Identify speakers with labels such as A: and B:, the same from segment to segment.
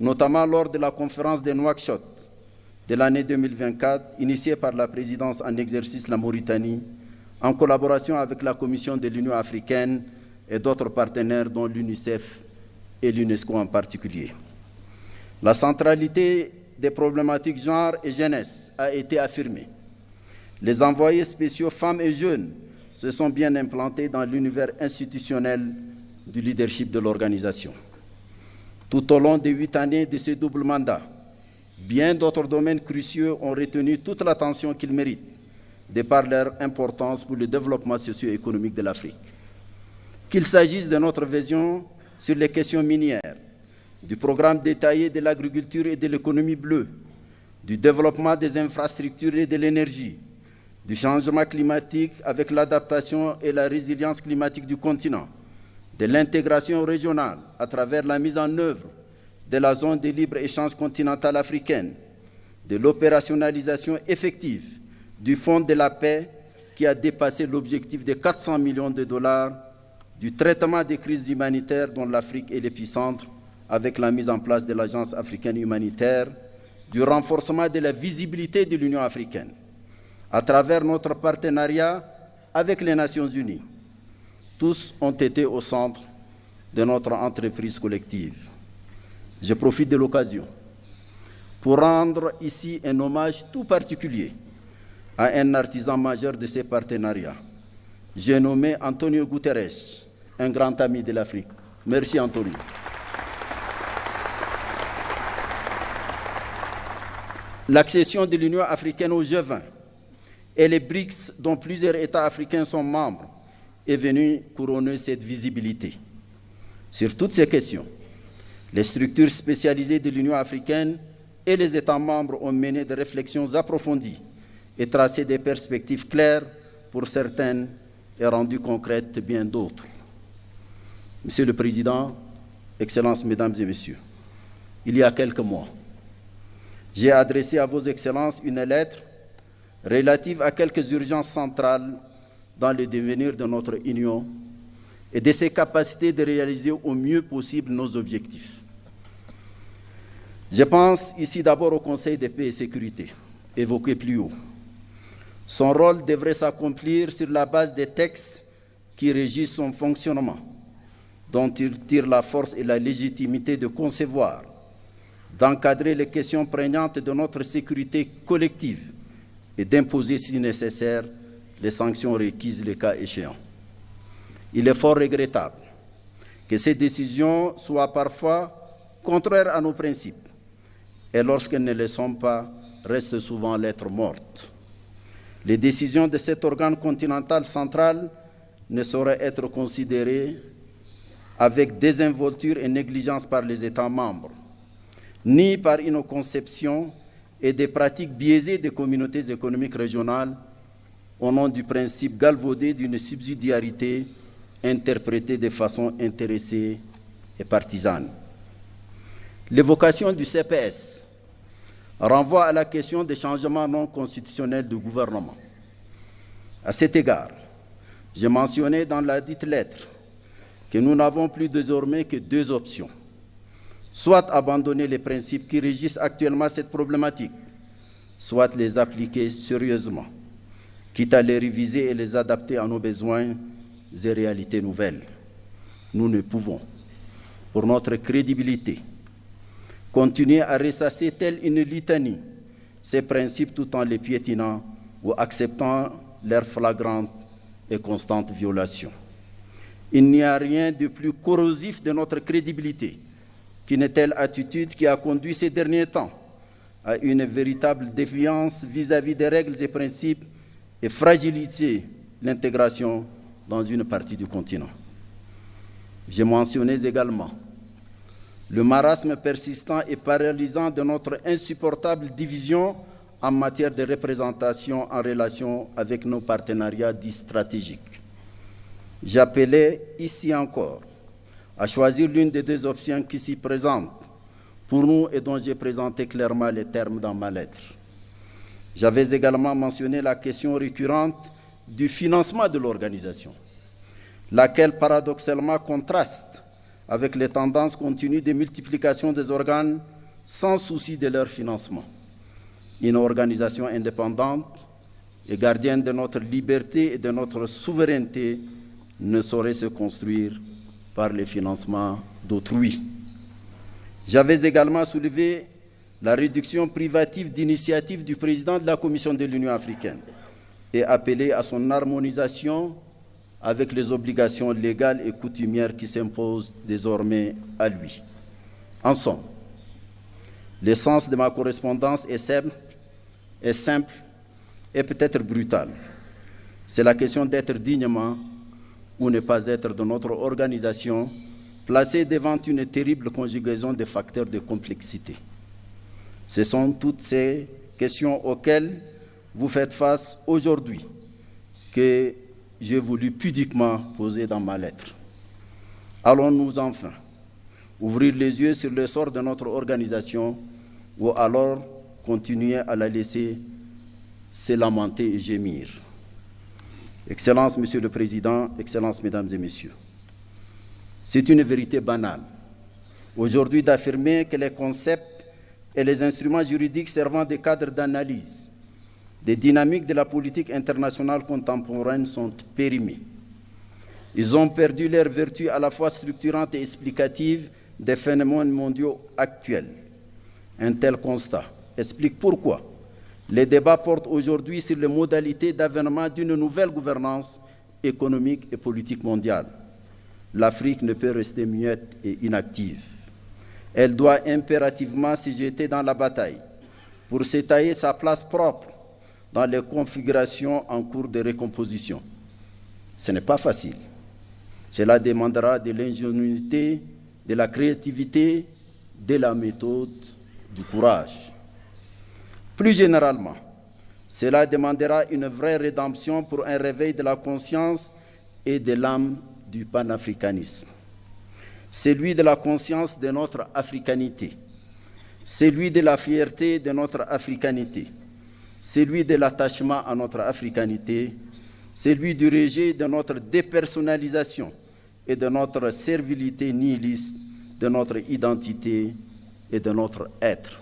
A: notamment lors de la conférence de Nouakchott de l'année 2024, initiée par la présidence en exercice la Mauritanie, en collaboration avec la Commission de l'Union africaine et d'autres partenaires, dont l'UNICEF et l'UNESCO en particulier. La centralité des problématiques genre et jeunesse a été affirmée. Les envoyés spéciaux femmes et jeunes se sont bien implantés dans l'univers institutionnel du leadership de l'organisation. Tout au long des 8 années de ce double mandat, bien d'autres domaines cruciaux ont retenu toute l'attention qu'ils méritent, de par leur importance pour le développement socio-économique de l'Afrique. Qu'il s'agisse de notre vision sur les questions minières, du programme détaillé de l'agriculture et de l'économie bleue, du développement des infrastructures et de l'énergie, du changement climatique avec l'adaptation et la résilience climatique du continent, de l'intégration régionale à travers la mise en œuvre de la zone de libre-échange continentale africaine, de l'opérationnalisation effective du Fonds de la paix qui a dépassé l'objectif de 400 millions de dollars, du traitement des crises humanitaires dont l'Afrique est l'épicentre avec la mise en place de l'Agence africaine humanitaire, du renforcement de la visibilité de l'Union africaine à travers notre partenariat avec les Nations unies. Tous ont été au centre de notre entreprise collective. Je profite de l'occasion pour rendre ici un hommage tout particulier à un artisan majeur de ces partenariats. J'ai nommé Antonio Guterres, un grand ami de l'Afrique. Merci Antonio. L'accession de l'Union africaine au G20 et les BRICS, dont plusieurs États africains sont membres, est venue couronner cette visibilité. Sur toutes ces questions, les structures spécialisées de l'Union africaine et les États membres ont mené des réflexions approfondies et tracé des perspectives claires pour certaines et rendu concrètes bien d'autres. Monsieur le Président, Excellences, Mesdames et Messieurs, il y a quelques mois, j'ai adressé à vos Excellences une lettre relative à quelques urgences centrales dans le devenir de notre Union et de ses capacités de réaliser au mieux possible nos objectifs. Je pense ici d'abord au Conseil de paix et sécurité, évoqué plus haut. Son rôle devrait s'accomplir sur la base des textes qui régissent son fonctionnement, dont il tire la force et la légitimité de concevoir, d'encadrer les questions prégnantes de notre sécurité collective et d'imposer, si nécessaire, les sanctions requises le cas échéant. Il est fort regrettable que ces décisions soient parfois contraires à nos principes et lorsqu'elles ne le sont pas, restent souvent lettre morte. Les décisions de cet organe continental central ne sauraient être considérées avec désinvolture et négligence par les États membres, ni par une conception et des pratiques biaisées des communautés économiques régionales au nom du principe galvaudé d'une subsidiarité interprétée de façon intéressée et partisane. L'évocation du CPS renvoie à la question des changements non constitutionnels du gouvernement. À cet égard, j'ai mentionné dans la dite lettre que nous n'avons plus désormais que 2 options. Soit abandonner les principes qui régissent actuellement cette problématique, soit les appliquer sérieusement, quitte à les réviser et les adapter à nos besoins et réalités nouvelles. Nous ne pouvons, pour notre crédibilité, continuer à ressasser telle une litanie ces principes tout en les piétinant ou acceptant leur flagrante et constante violation. Il n'y a rien de plus corrosif de notre crédibilité qu'une telle attitude qui a conduit ces derniers temps à une véritable défiance vis-à-vis des règles et principes et fragiliser l'intégration dans une partie du continent. J'ai mentionné également le marasme persistant et paralysant de notre insupportable division en matière de représentation en relation avec nos partenariats dits stratégiques. J'appelais ici encore à choisir l'une des 2 options qui s'y présentent pour nous et dont j'ai présenté clairement les termes dans ma lettre. J'avais également mentionné la question récurrente du financement de l'organisation, laquelle paradoxalement contraste avec les tendances continues de multiplication des organes sans souci de leur financement. Une organisation indépendante et gardienne de notre liberté et de notre souveraineté ne saurait se construire par le financement d'autrui. J'avais également soulevé la réduction privative d'initiative du président de la Commission de l'Union africaine et appelé à son harmonisation avec les obligations légales et coutumières qui s'imposent désormais à lui. En somme, l'essence de ma correspondance est simple et peut-être brutale. C'est la question d'être dignement ou ne pas être de notre organisation, placée devant une terrible conjugaison de facteurs de complexité. Ce sont toutes ces questions auxquelles vous faites face aujourd'hui que j'ai voulu pudiquement poser dans ma lettre. Allons-nous enfin ouvrir les yeux sur le sort de notre organisation ou alors continuer à la laisser se lamenter et gémir? Excellences, Monsieur le Président, Excellences, Mesdames et Messieurs, c'est une vérité banale aujourd'hui d'affirmer que les concepts et les instruments juridiques servant de cadre d'analyse des dynamiques de la politique internationale contemporaine sont périmés. Ils ont perdu leur vertu à la fois structurante et explicative des phénomènes mondiaux actuels. Un tel constat explique pourquoi les débats portent aujourd'hui sur les modalités d'avènement d'une nouvelle gouvernance économique et politique mondiale. L'Afrique ne peut rester muette et inactive. Elle doit impérativement se jeter dans la bataille pour se tailler sa place propre dans les configurations en cours de recomposition. Ce n'est pas facile. Cela demandera de l'ingéniosité, de la créativité, de la méthode, du courage. Plus généralement, cela demandera une vraie rédemption pour un réveil de la conscience et de l'âme du panafricanisme. Celui de la conscience de notre africanité, celui de la fierté de notre africanité, celui de l'attachement à notre africanité, celui du rejet de notre dépersonnalisation et de notre servilité nihiliste, de notre identité et de notre être.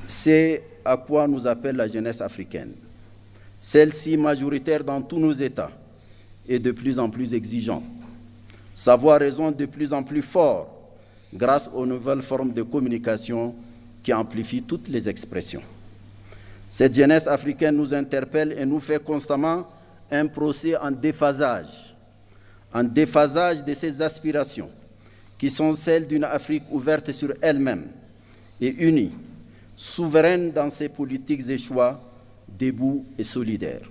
A: C'est à quoi nous appelle la jeunesse africaine. Celle-ci, majoritaire dans tous nos États, est de plus en plus exigeante. Sa voix résonne de plus en plus fort grâce aux nouvelles formes de communication qui amplifient toutes les expressions. Cette jeunesse africaine nous interpelle et nous fait constamment un procès en déphasage de ses aspirations, qui sont celles d'une Afrique ouverte sur elle-même et unie, souveraine dans ses politiques et choix, debout et solidaire.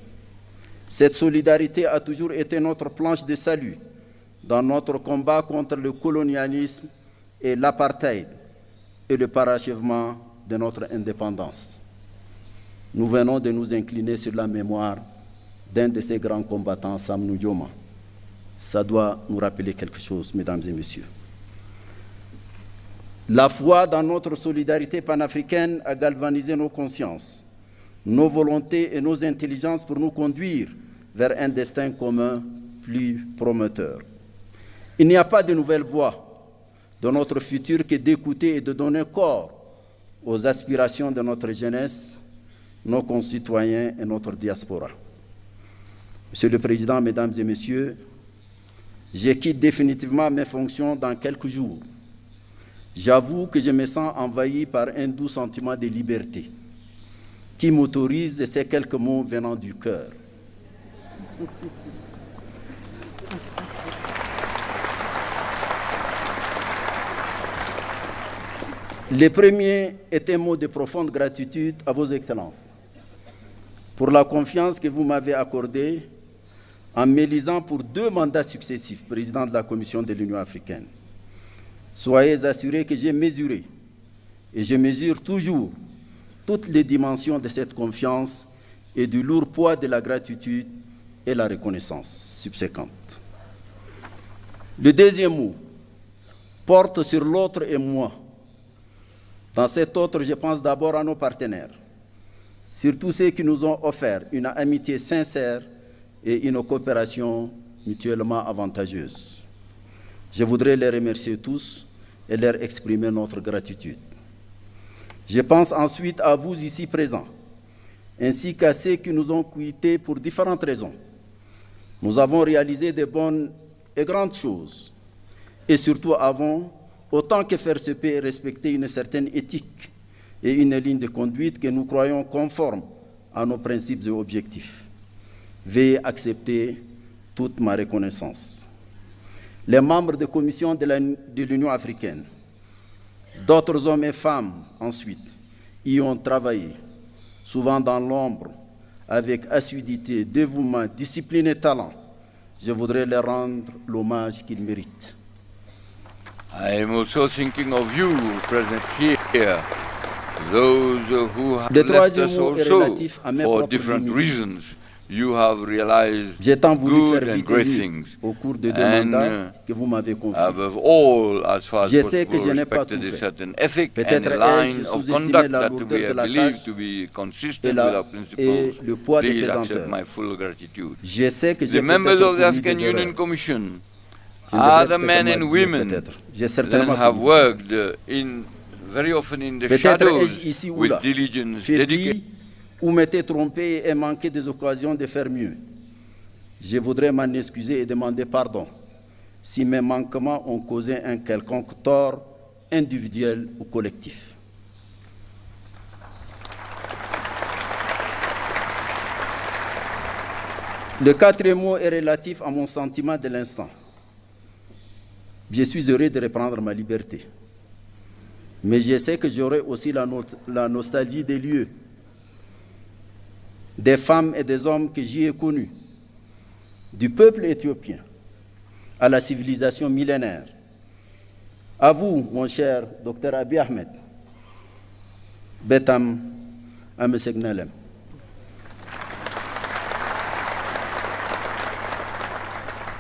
A: Cette solidarité a toujours été notre planche de salut dans notre combat contre le colonialisme et l'apartheid et le parachèvement de notre indépendance. Nous venons de nous incliner sur la mémoire d'un de ces grands combattants, Sam Nujoma. Ça doit nous rappeler quelque chose, mesdames et messieurs. La foi dans notre solidarité panafricaine a galvanisé nos consciences, nos volontés et nos intelligences pour nous conduire vers un destin commun plus prometteur. Il n'y a pas de nouvelle voie de notre futur que d'écouter et de donner corps aux aspirations de notre jeunesse, nos concitoyens et notre diaspora. Monsieur le Président, Mesdames et Messieurs, je quitte définitivement mes fonctions dans quelques jours. J'avoue que je me sens envahi par un doux sentiment de liberté qui m'autorise ces quelques mots venant du cœur. Le premier est un mot de profonde gratitude à vos excellences pour la confiance que vous m'avez accordée en m'élisant pour 2 mandats successifs, président de la Commission de l'Union africaine. Soyez assurés que j'ai mesuré et je mesure toujours toutes les dimensions de cette confiance et du lourd poids de la gratitude et la reconnaissance subséquente. Le deuxième mot porte sur l'autre et moi. Dans cet autre, je pense d'abord à nos partenaires, surtout ceux qui nous ont offert une amitié sincère et une coopération mutuellement avantageuse. Je voudrais les remercier tous et leur exprimer notre gratitude. Je pense ensuite à vous ici présents, ainsi qu'à ceux qui nous ont quittés pour différentes raisons. Nous avons réalisé de bonnes et grandes choses, et surtout avons, autant que faire se peut, respecter une certaine éthique et une ligne de conduite que nous croyons conforme à nos principes et objectifs. Veuillez accepter toute ma reconnaissance. Les membres de la Commission de l'Union africaine, d'autres hommes et femmes ensuite, y ont travaillé, souvent dans l'ombre, avec assiduité, dévouement, discipline et talent. Je voudrais leur rendre l'hommage qu'ils méritent.
B: I am also thinking of you, present here, those who have left us also for different reasons. You have realized good and great things, and above all, as far as possible, respected a certain ethic and a line of conduct that we have believed to be consistent with our principles. Please accept my full gratitude. The members of the African Union Commission, other men and women that have worked very often in the shadows with diligence, dedication,
A: ou m'étais trompé et manqué des occasions de faire mieux. Je voudrais m'en excuser et demander pardon si mes manquements ont causé un quelconque tort individuel ou collectif. Le quatrième mot est relatif à mon sentiment de l'instant. Je suis heureux de reprendre ma liberté. Mais je sais que j'aurai aussi la nostalgie des lieux, des femmes et des hommes que j'y ai connus, du peuple éthiopien à la civilisation millénaire. À vous, mon cher Dr Abiy Ahmed, Betam Amesegnalem.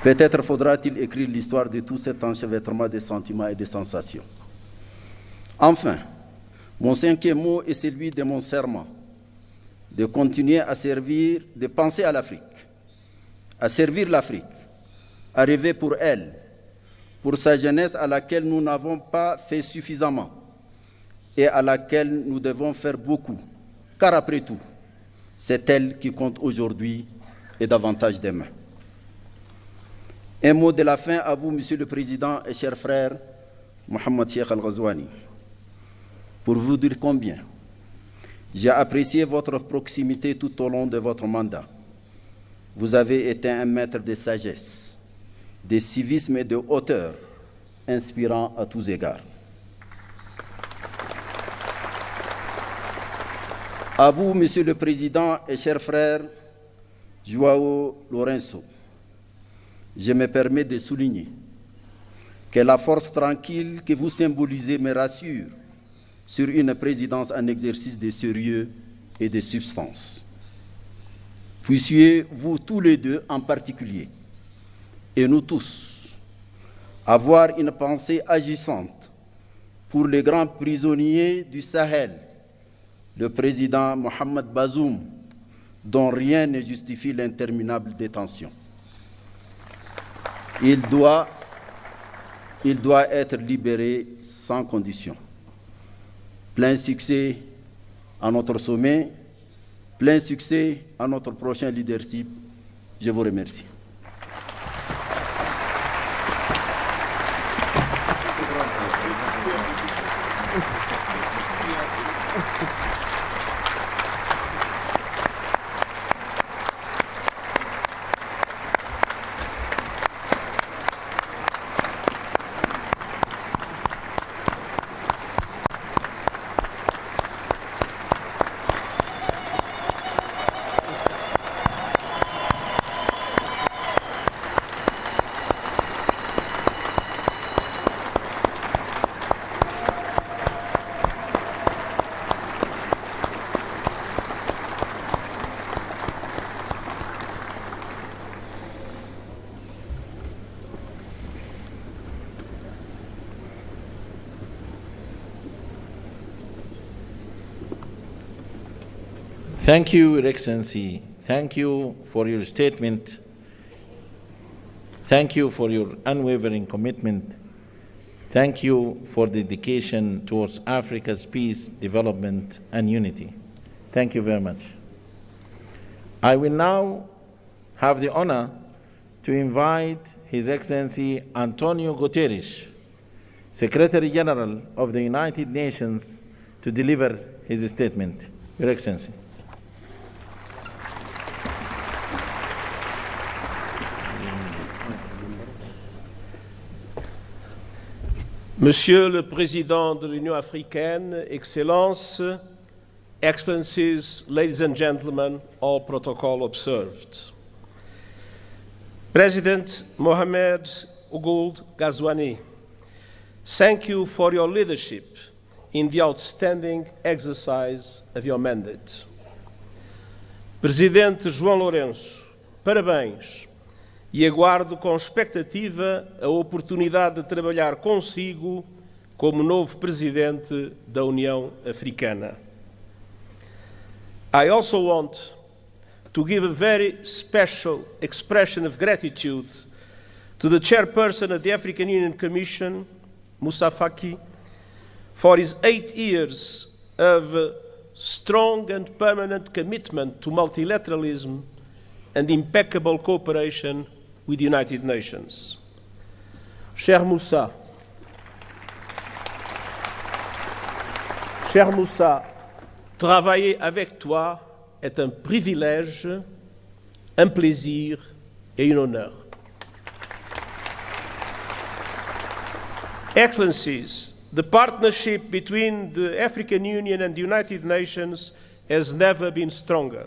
A: Peut-être faudra-t-il écrire l'histoire de tout cet enchevêtrement de sentiments et de sensations. Enfin, mon cinquième mot est celui de mon serment, de continuer à servir, de penser à l'Afrique, à servir l'Afrique, à rêver pour elle, pour sa jeunesse à laquelle nous n'avons pas fait suffisamment et à laquelle nous devons faire beaucoup, car après tout, c'est elle qui compte aujourd'hui et davantage demain. Un mot de la fin à vous, Monsieur le Président et cher frère Mohamed Cheikh Al-Ghazouani, pour vous dire combien j'ai apprécié votre proximité tout au long de votre mandat. Vous avez été un maître de sagesse, de civisme et de hauteur, inspirant à tous égards. À vous, Monsieur le Président et cher frère João Lourenço, je me permets de souligner que la force tranquille que vous symbolisez me rassure sur une présidence en exercice de sérieux et de substance. Puissiez-vous tous les deux en particulier, et nous tous, avoir une pensée agissante pour les grands prisonniers du Sahel, le président Mohamed Bazoum, dont rien ne justifie l'interminable détention. Il doit être libéré sans condition. Plein succès à notre sommet, plein succès à notre prochain leadership. Je vous remercie.
C: Thank you, Your Excellency. thank you for your statement. Thank you for your unwavering commitment. Thank you for the dedication towards Africa's peace, development, and unity. Thank you very much. I will now have the honor to invite His Excellency Antonio Guterres, Secretary General of the United Nations, to deliver his statement. Your Excellency.
D: Monsieur le Président de l'Union africaine, Excellences, Excellencies, ladies and gentlemen, all protocol observed. President Mohamed Ould Ghazouani, thank you for your leadership in the outstanding exercise of your mandate. Presidente João Lourenço, parabéns e aguardo com expectativa a oportunidade de trabalhar consigo como novo Presidente da União Africana. I also want to give a very special expression of gratitude to the Chairperson of the African Union Commission, Moussa Faki, for his 8 years of strong and permanent commitment to multilateralism and impeccable cooperation with the United Nations. Cher Moussa, travailler avec toi est un privilège, un plaisir et un honneur. Excellencies, the partnership between the African Union and the United Nations has never been stronger.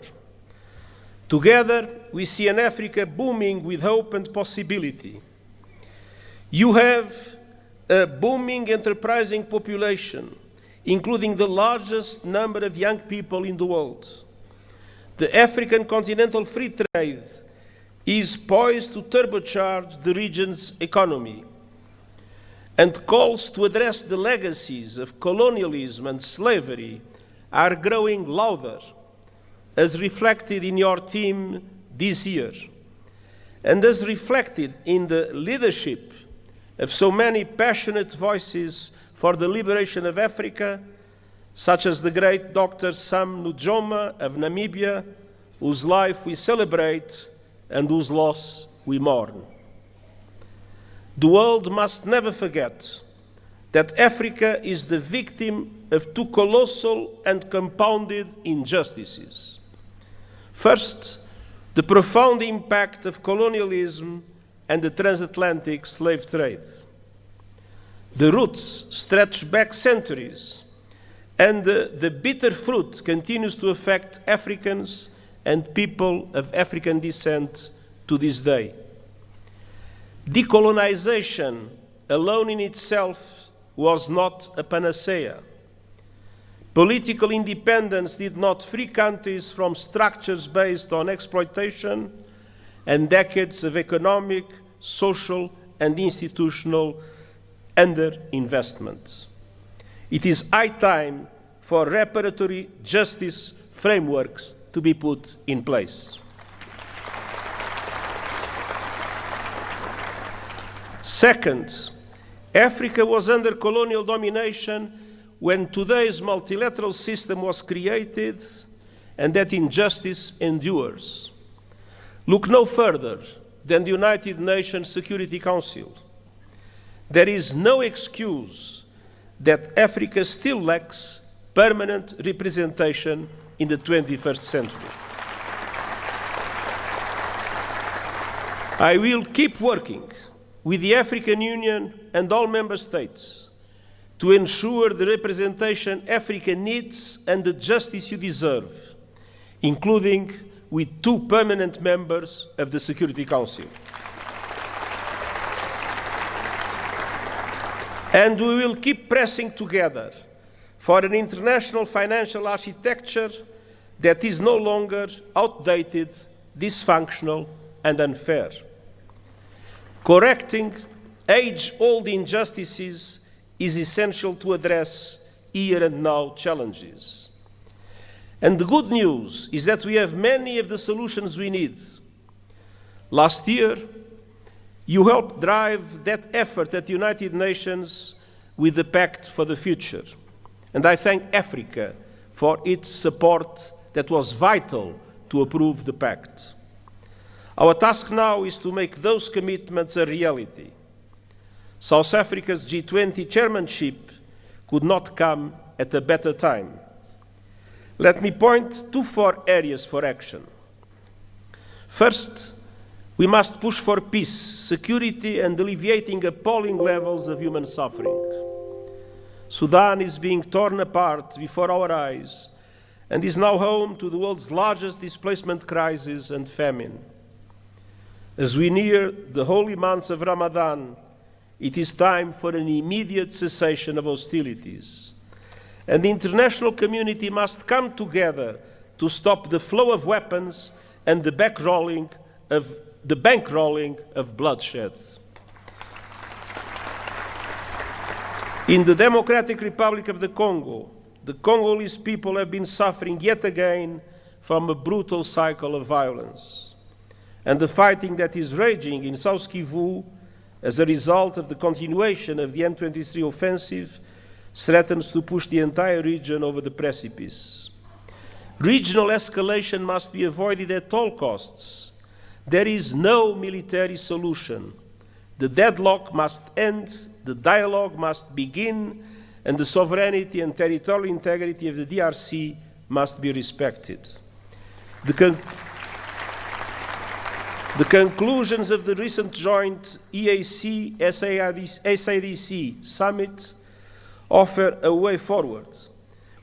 D: Together, we see an Africa booming with hope and possibility. You have a booming, enterprising population, including the largest number of young people in the world. The African continental free trade is poised to turbocharge the region's economy, and calls to address the legacies of colonialism and slavery are growing louder, as reflected in your theme this year, and as reflected in the leadership of so many passionate voices for the liberation of Africa, such as the great Dr. Sam Nujoma of Namibia, whose life we celebrate and whose loss we mourn. The world must never forget that Africa is the victim of 2 colossal and compounded injustices. First, the profound impact of colonialism and the transatlantic slave trade. The roots stretch back centuries, and the bitter fruit continues to affect Africans and people of African descent to this day. Decolonization alone in itself was not a panacea. Political independence did not free countries from structures based on exploitation and decades of economic, social, and institutional underinvestment. It is high time for reparatory justice frameworks to be put in place. Second, Africa was under colonial domination when today's multilateral system was created, and that injustice endures. Look no further than the United Nations Security Council. There is no excuse that Africa still lacks permanent representation in the 21st century. I will keep working with the African Union and all member states to ensure the representation Africa needs and the justice you deserve, including with 2 permanent members of the Security Council. And we will keep pressing together for an international financial architecture that is no longer outdated, dysfunctional, and unfair. Correcting age-old injustices is essential to address here and now challenges. And the good news is that we have many of the solutions we need. Last year, you helped drive that effort at the United Nations with the Pact for the Future. And I thank Africa for its support that was vital to approve the pact. Our task now is to make those commitments a reality. South Africa's G20 chairmanship could not come at a better time. Let me point to 4 areas for action. First, we must push for peace, security, and alleviating appalling levels of human suffering. Sudan is being torn apart before our eyes and is now home to the world's largest displacement crisis and famine. As we near the holy months of Ramadan, it is time for an immediate cessation of hostilities. And the international community must come together to stop the flow of weapons and the bankrolling of bloodshed. In the Democratic Republic of the Congolese people have been suffering yet again from a brutal cycle of violence. And the fighting that is raging in South Kivu as a result of the continuation of the M23 offensive threatens to push the entire region over the precipice. Regional escalation must be avoided at all costs. There is no military solution. The deadlock must end, the dialogue must begin, and the sovereignty and territorial integrity of the DRC must be respected. The conclusions of the recent joint EAC-SADC summit offer a way forward,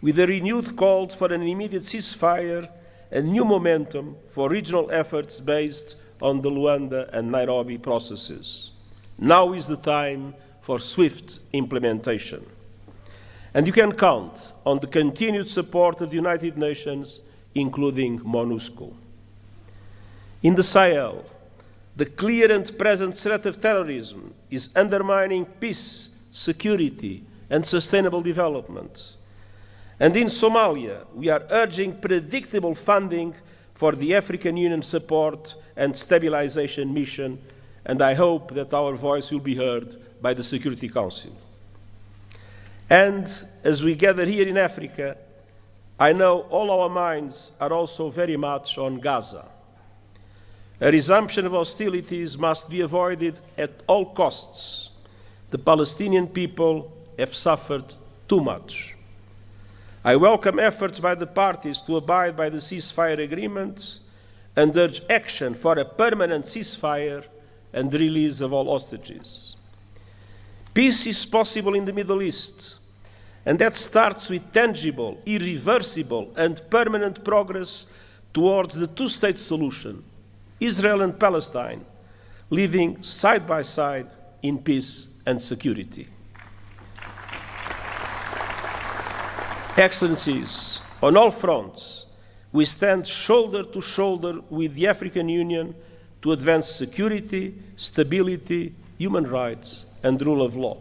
D: with a renewed call for an immediate ceasefire and new momentum for regional efforts based on the Luanda and Nairobi processes. Now is the time for swift implementation. And you can count on the continued support of the United Nations, including MONUSCO. In the Sahel, the clear and present threat of terrorism is undermining peace, security, and sustainable development. And in Somalia, we are urging predictable funding for the African Union Support and Stabilization Mission, and I hope that our voice will be heard by the Security Council. And as we gather here in Africa, I know all our minds are also very much on Gaza. A resumption of hostilities must be avoided at all costs. The Palestinian people have suffered too much. I welcome efforts by the parties to abide by the ceasefire agreement and urge action for a permanent ceasefire and the release of all hostages. Peace is possible in the Middle East, and that starts with tangible, irreversible, and permanent progress towards the two-state solution, Israel and Palestine, living side by side in peace and security. Excellencies, on all fronts, we stand shoulder to shoulder with the African Union to advance security, stability, human rights, and rule of law.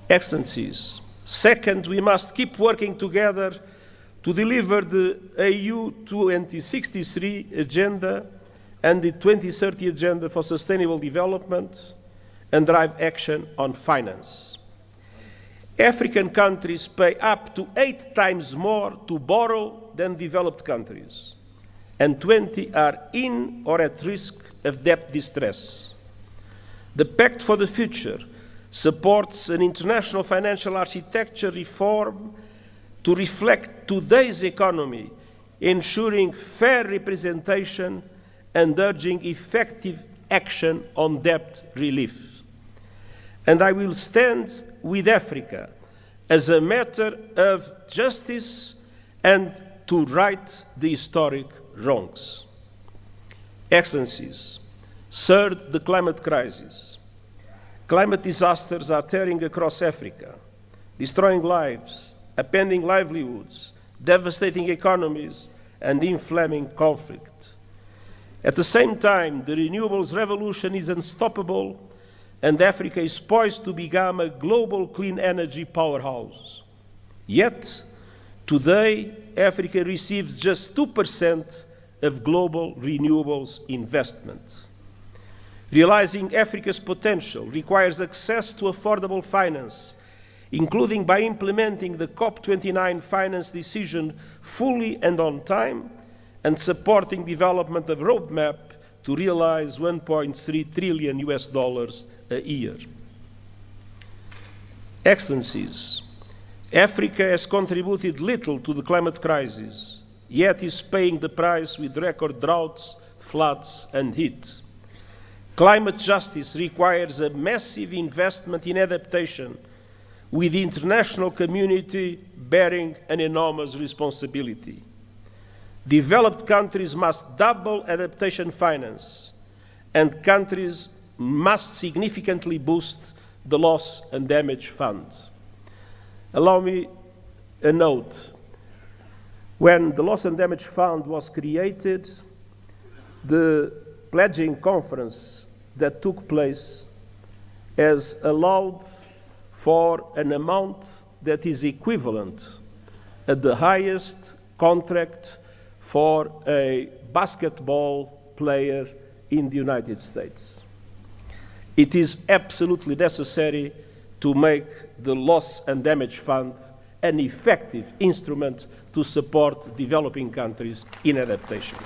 D: Excellencies, second, we must keep working together to deliver the AU 2063 agenda and the 2030 agenda for sustainable development and drive action on finance. African countries pay up to 8 times more to borrow than developed countries, and 20 are in or at risk of debt distress. The Pact for the Future supports an international financial architecture reform to reflect today's economy, ensuring fair representation and urging effective action on debt relief. And I will stand with Africa as a matter of justice and to right the historic wrongs. Excellencies, third, the climate crisis. Climate disasters are tearing across Africa, destroying lives, upending livelihoods, devastating economies, and inflaming conflict. At the same time, the renewables revolution is unstoppable, and Africa is poised to become a global clean energy powerhouse. Yet, Today, Africa receives just 2% of global renewables investment. Realizing Africa's potential requires access to affordable finance, including by implementing the COP29 finance decision fully and on time, and supporting development of a roadmap to realize $1.3 trillion a year. Excellencies, Africa has contributed little to the climate crisis, yet is paying the price with record droughts, floods, and heat. Climate justice requires a massive investment in adaptation, with the international community bearing an enormous responsibility. Developed countries must double adaptation finance, and countries must significantly boost the loss and damage fund. Allow me a note. When the Loss and Damage Fund was created, the pledging conference that took place has allowed for an amount that is equivalent at the highest contract for a basketball player in the United States. It is absolutely necessary to make the Loss and Damage Fund an effective instrument to support developing countries in adaptation.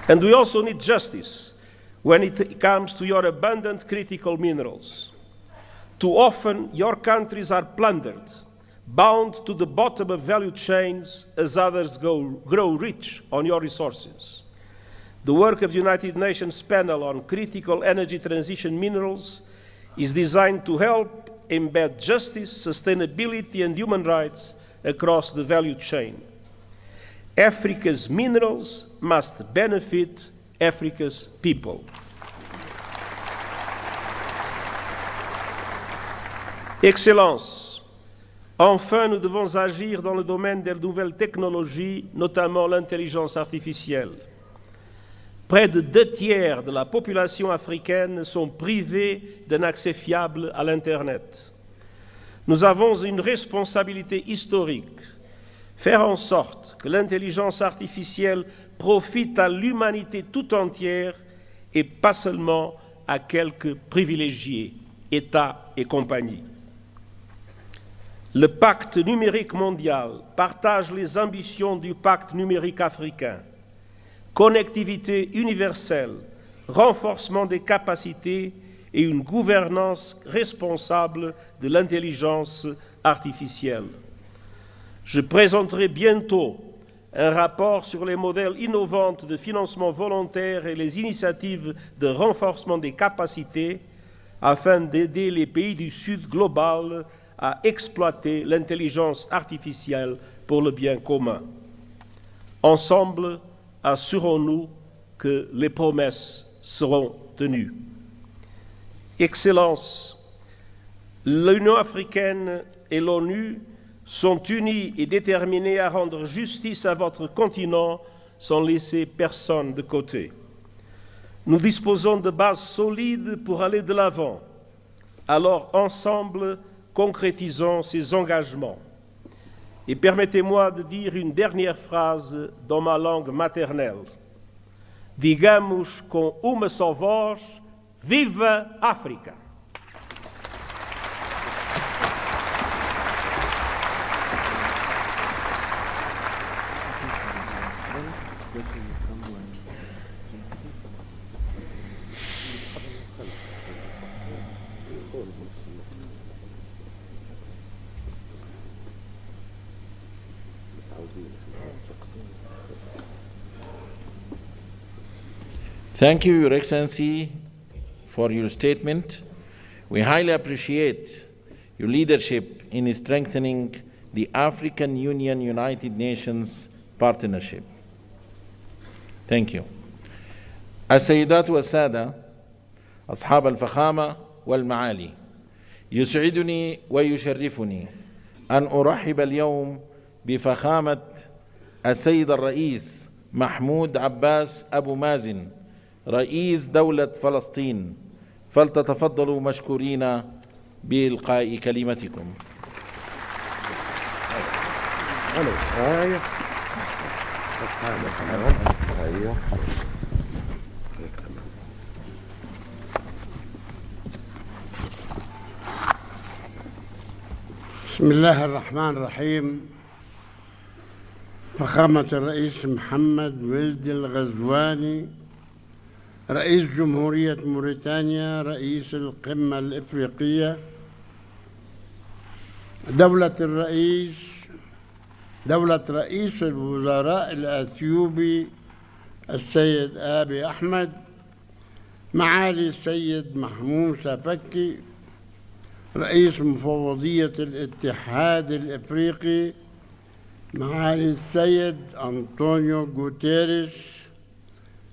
D: And we also need justice when it comes to your abundant critical minerals. Too often, your countries are plundered, bound to the bottom of value chains as others grow rich on your resources. The work of the United Nations Panel on Critical Energy Transition Minerals is designed to help embed justice, sustainability, and human rights across the value chain. Africa's minerals must benefit Africa's people. Excellences, enfin, nous devons agir dans le domaine des nouvelles technologies, notamment l'intelligence artificielle. Près de 2/3 de la population africaine sont privés d'un accès fiable à l'Internet. Nous avons une responsabilité historique, faire en sorte que l'intelligence artificielle profite à l'humanité tout entière et pas seulement à quelques privilégiés, États et compagnie. Le pacte numérique mondial partage les ambitions du pacte numérique africain. Connectivité universelle, renforcement des capacités et une gouvernance responsable de l'intelligence artificielle. Je présenterai bientôt un rapport sur les modèles innovants de financement volontaire et les initiatives de renforcement des capacités afin d'aider les pays du Sud global à exploiter l'intelligence artificielle pour le bien commun. Ensemble, assurons-nous que les promesses seront tenues. Excellences, l'Union africaine et l'ONU sont unis et déterminés à rendre justice à votre continent sans laisser personne de côté. Nous disposons de bases solides pour aller de l'avant. Alors, ensemble, concrétisons ces engagements. Et permettez-moi de dire une dernière phrase dans ma langue maternelle. Digamos com uma só voz, viva África!
C: Thank you, Your Excellency, for your statement. We highly appreciate your leadership in strengthening the African Union-United Nations partnership. Thank you. السيدات والسادة أصحاب الفخامة والمعالي، يسعدني ويشرفني أن أرحب اليوم بفخامة السيد الرئيس محمود عباس أبو مازن رئيس دولة فلسطين، فلتتفضلوا مشكورين بإلقاء كلمتكم.
E: ايوه بس هذا كمان ايوه.
F: بسم الله الرحمن الرحيم. فخامة الرئيس محمد ولد الغزواني رئيس جمهورية موريتانيا، رئيس القمة الإفريقية، دولة رئيس الوزراء الأثيوبي السيد آبي أحمد، معالي السيد محموسة فكي رئيس مفوضية الاتحاد الإفريقي، معالي السيد أنطونيو غوتيريش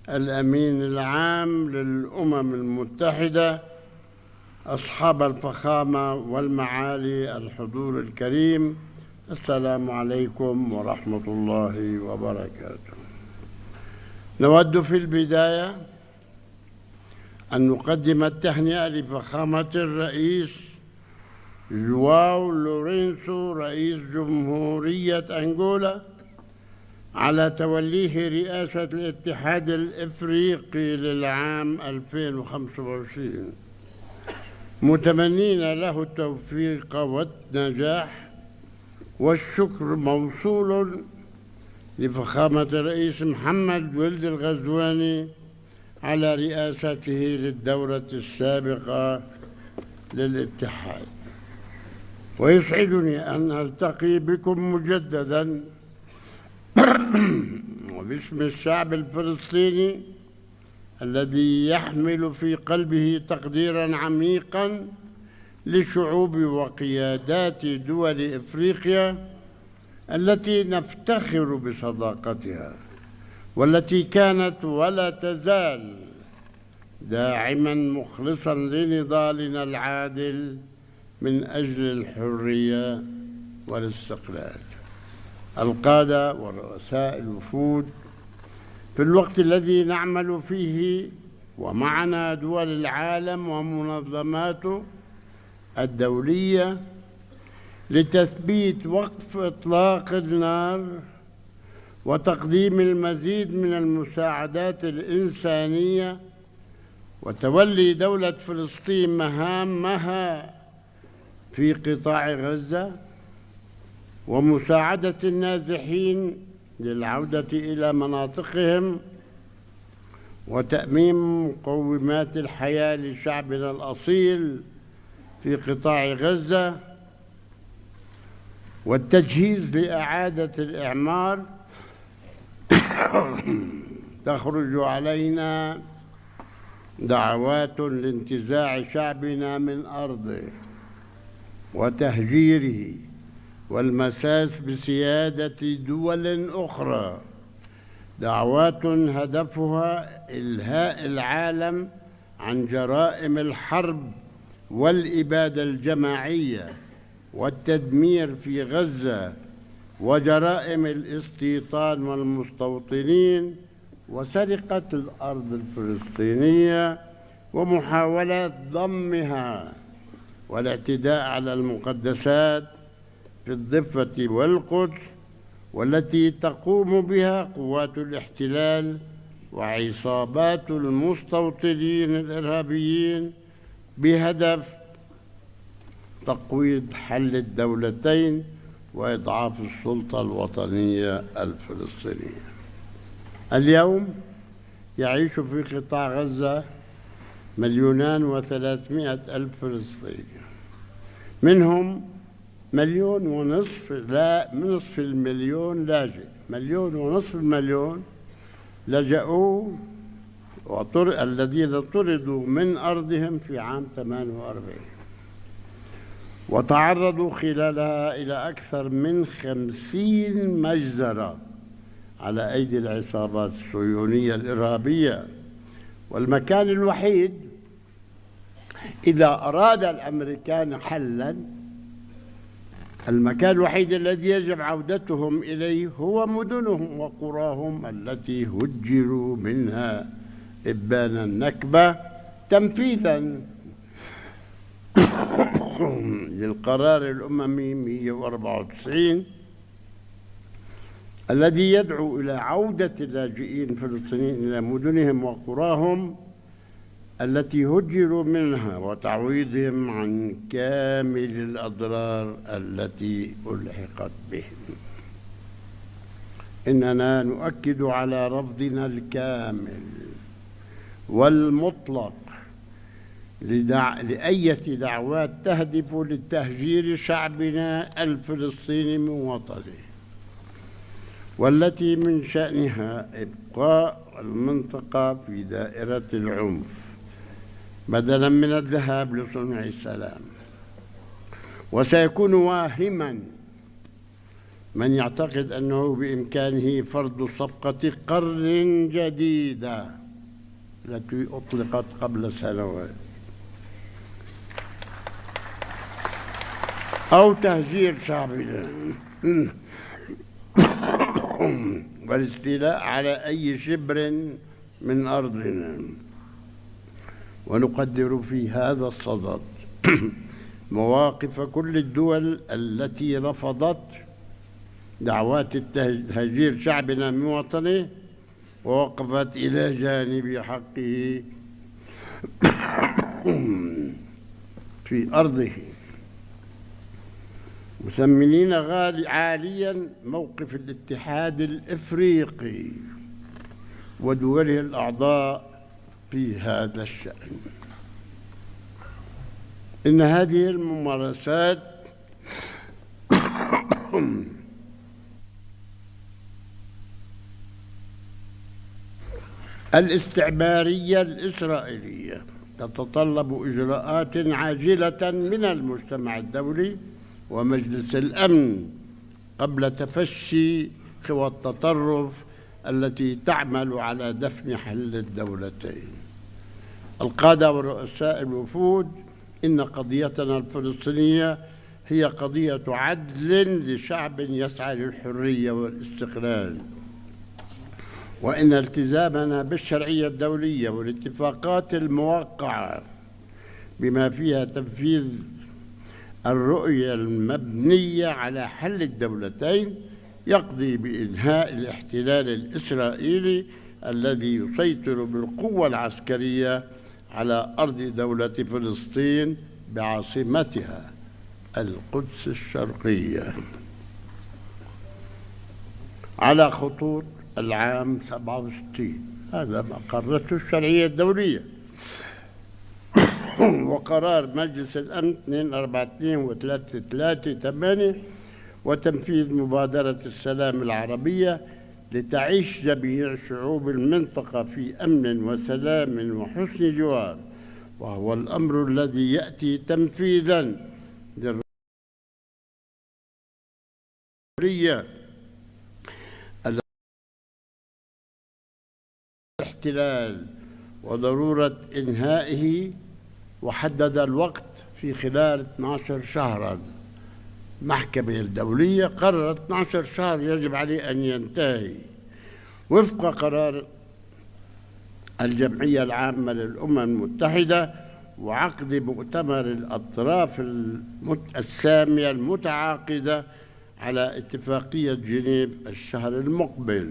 F: الأمين العام للأمم المتحدة، أصحاب الفخامة والمعالي الحضور الكريم، السلام عليكم ورحمة الله وبركاته. نود في البداية أن نقدم التهنئة لفخامة الرئيس جواو لورينسو رئيس جمهورية أنغولا على توليه رئاسة الاتحاد الإفريقي للعام 2025، متمنين له التوفيق والنجاح، والشكر موصول لفخامة الرئيس محمد ولد الغزواني على رئاسته للدورة السابقة للاتحاد. ويسعدني أن ألتقي بكم مجدداً وباسم الشعب الفلسطيني الذي يحمل في قلبه تقديراً عميقاً لشعوب وقيادات دول إفريقيا التي نفتخر بصداقتها، والتي كانت ولا تزال داعماً مخلصاً لنضالنا العادل من أجل الحرية والاستقلال. القادة ورؤساء الوفود، في الوقت الذي نعمل فيه ومعنا دول العالم ومنظماته الدولية لتثبيت وقف إطلاق النار وتقديم المزيد من المساعدات الإنسانية وتولي دولة فلسطين مهامها في قطاع غزة ومساعدة النازحين للعودة إلى مناطقهم وتأمين مقومات الحياة لشعبنا الأصيل في قطاع غزة والتجهيز لإعادة الإعمار، تخرج علينا دعوات لانتزاع شعبنا من أرضه وتهجيره والمساس بسيادة دول أخرى، دعوات هدفها إلهاء العالم عن جرائم الحرب والإبادة الجماعية والتدمير في غزة وجرائم الاستيطان والمستوطنين وسرقة الأرض الفلسطينية ومحاولات ضمها والاعتداء على المقدسات في الضفة والقدس، والتي تقوم بها قوات الاحتلال وعصابات المستوطنين الإرهابيين بهدف تقويض حل الدولتين وإضعاف السلطة الوطنية الفلسطينية. اليوم يعيش في قطاع غزة 2,300,000 فلسطيني، منهم 1,500,000 لا نصف المليون لاجئ، 1,500,000 المليون لجأوا الذين طردوا من أرضهم في عام 48 وتعرضوا خلالها إلى أكثر من 50 مجزرة على أيدي العصابات الصهيونية الإرهابية. والمكان الوحيد إذا أراد الأمريكان حلاً، المكان الوحيد الذي يجب عودتهم إليه هو مدنهم وقراهم التي هجروا منها إبان النكبة تنفيذاً للقرار الأممي 194 الذي يدعو إلى عودة اللاجئين الفلسطينيين إلى مدنهم وقراهم التي هجروا منها وتعويضهم عن كامل الأضرار التي ألحقت بهم. إننا نؤكد على رفضنا الكامل والمطلق لأية دعوات تهدف لتهجير شعبنا الفلسطيني من وطنه، والتي من شأنها إبقاء المنطقة في دائرة العنف بدلاً من الذهاب لصنع السلام. وسيكون واهماً من يعتقد أنه بإمكانه فرض صفقة قرن جديدة التي أطلقت قبل سنوات، أو تهجير شعبنا والاستيلاء على أي شبر من أرضنا. ونقدر في هذا الصدد مواقف كل الدول التي رفضت دعوات تهجير شعبنا من وطنه ووقفت إلى جانب حقه في أرضه، مثمنين عاليا موقف الاتحاد الإفريقي ودوله الأعضاء في هذا الشأن. إن هذه الممارسات الاستعمارية الإسرائيلية تتطلب إجراءات عاجلة من المجتمع الدولي ومجلس الأمن قبل تفشي قوى التطرف التي تعمل على دفن حل الدولتين. القادة ورؤساء الوفود، إن قضيتنا الفلسطينية هي قضية عدل لشعب يسعى للحرية والاستقلال، وإن التزامنا بالشرعية الدولية والاتفاقات الموقعة بما فيها تنفيذ الرؤية المبنية على حل الدولتين يقضي بإنهاء الاحتلال الإسرائيلي الذي يسيطر بالقوة العسكرية على أرض دولة فلسطين بعاصمتها القدس الشرقية على خطوط العام 67. هذا ما قررته الشرعية الدولية وقرار مجلس الأمن 242 و338 وتنفيذ مبادرة السلام العربية لتعيش جميع شعوب المنطقة في أمن وسلام وحسن جوار، وهو الأمر الذي يأتي تنفيذاً للرؤية الاحتلال وضرورة إنهائه، وحدد الوقت في خلال 12 شهراً. المحكمة الدولية قررت 12 شهر يجب عليه أن ينتهي وفق قرار الجمعية العامة للأمم المتحدة وعقد مؤتمر الأطراف السامية المتعاقدة على اتفاقية جنيف الشهر المقبل.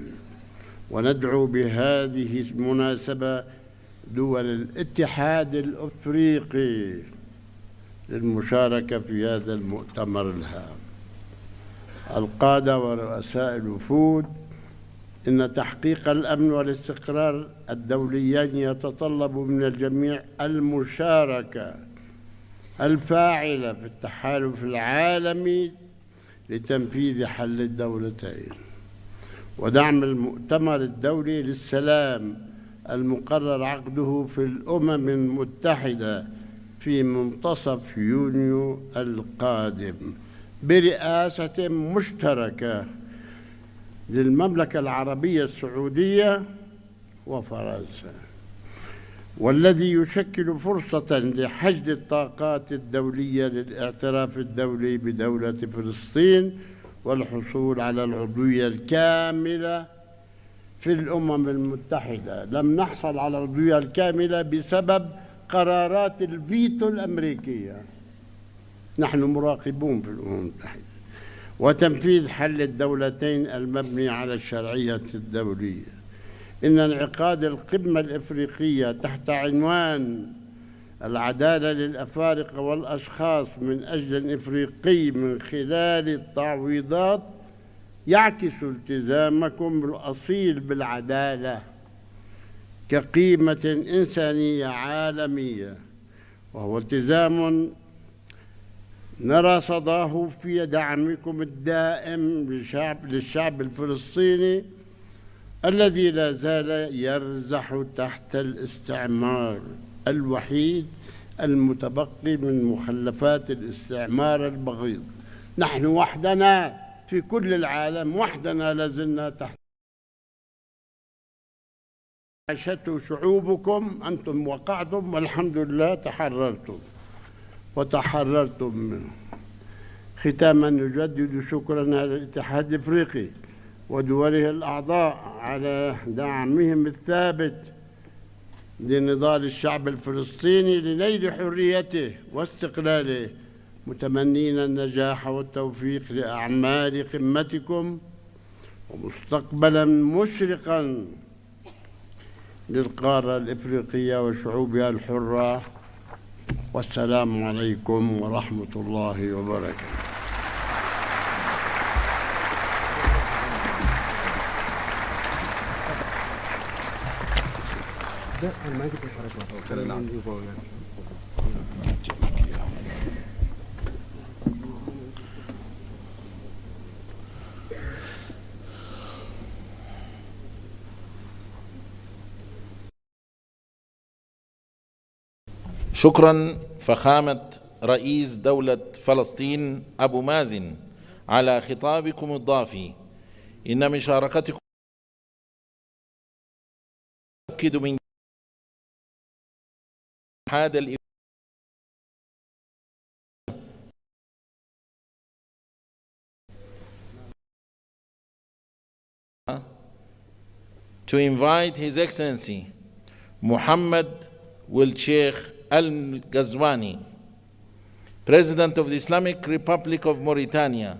F: وندعو بهذه المناسبة دول الاتحاد الأفريقي للمشاركة في هذا المؤتمر الهام. القادة ورؤساء الوفود، إن تحقيق الأمن والاستقرار الدوليين يتطلب من الجميع المشاركة الفاعلة في التحالف العالمي لتنفيذ حل الدولتين ودعم المؤتمر الدولي للسلام المقرر عقده في الأمم المتحدة في منتصف يونيو القادم برئاسة مشتركة للمملكة العربية السعودية وفرنسا، والذي يشكل فرصة لحشد الطاقات الدولية للاعتراف الدولي بدولة فلسطين والحصول على العضوية الكاملة في الأمم المتحدة. لم نحصل على العضوية الكاملة بسبب قرارات الفيتو الأمريكية. نحن مراقبون في الأمم المتحدة، وتنفيذ حل الدولتين المبني على الشرعية الدولية. إن انعقاد القمة الإفريقية تحت عنوان العدالة للأفارقة والأشخاص من أجل الإفريقي من خلال التعويضات يعكس التزامكم الأصيل بالعدالة كقيمة إنسانية عالمية، وهو التزام نرى صداه في دعمكم الدائم للشعب الفلسطيني الذي لا زال يرزح تحت الاستعمار الوحيد المتبقي من مخلفات الاستعمار البغيض. نحن وحدنا في كل العالم، وحدنا لازلنا تحت عاشته شعوبكم. أنتم وقعتم والحمد لله تحررتم وتحررتم منه. ختاما نجدد شكرنا للاتحاد الافريقي ودوله الاعضاء على دعمهم الثابت لنضال الشعب الفلسطيني لنيل حريته واستقلاله، متمنين النجاح والتوفيق لاعمال قمتكم ومستقبلا مشرقا للقاره الافريقيه وشعوبها الحره. والسلام عليكم ورحمة الله وبركاته.
C: شكرا فخامة رئيس دولة فلسطين أبو مازن على خطابكم الضافي. إن مشاركتكم تؤكد من هذا to invite His Excellency Mohammed Wil Sheikh Al-Ghazwani, President of the Islamic Republic of Mauritania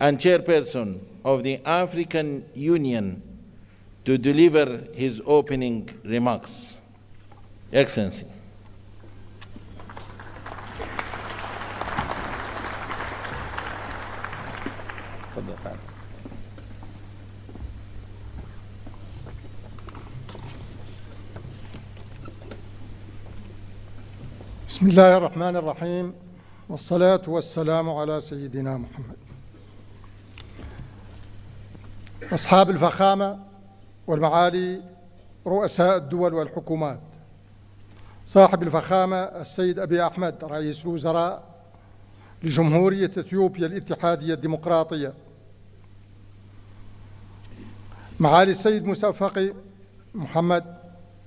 C: and Chairperson of the African Union, to deliver his opening remarks. Excellency.
G: بسم الله الرحمن الرحيم، والصلاة والسلام على سيدنا محمد. أصحاب الفخامة والمعالي رؤساء الدول والحكومات، صاحب الفخامة السيد أبي أحمد رئيس الوزراء لجمهورية إثيوبيا الاتحادية الديمقراطية، معالي السيد موسى فقي محمد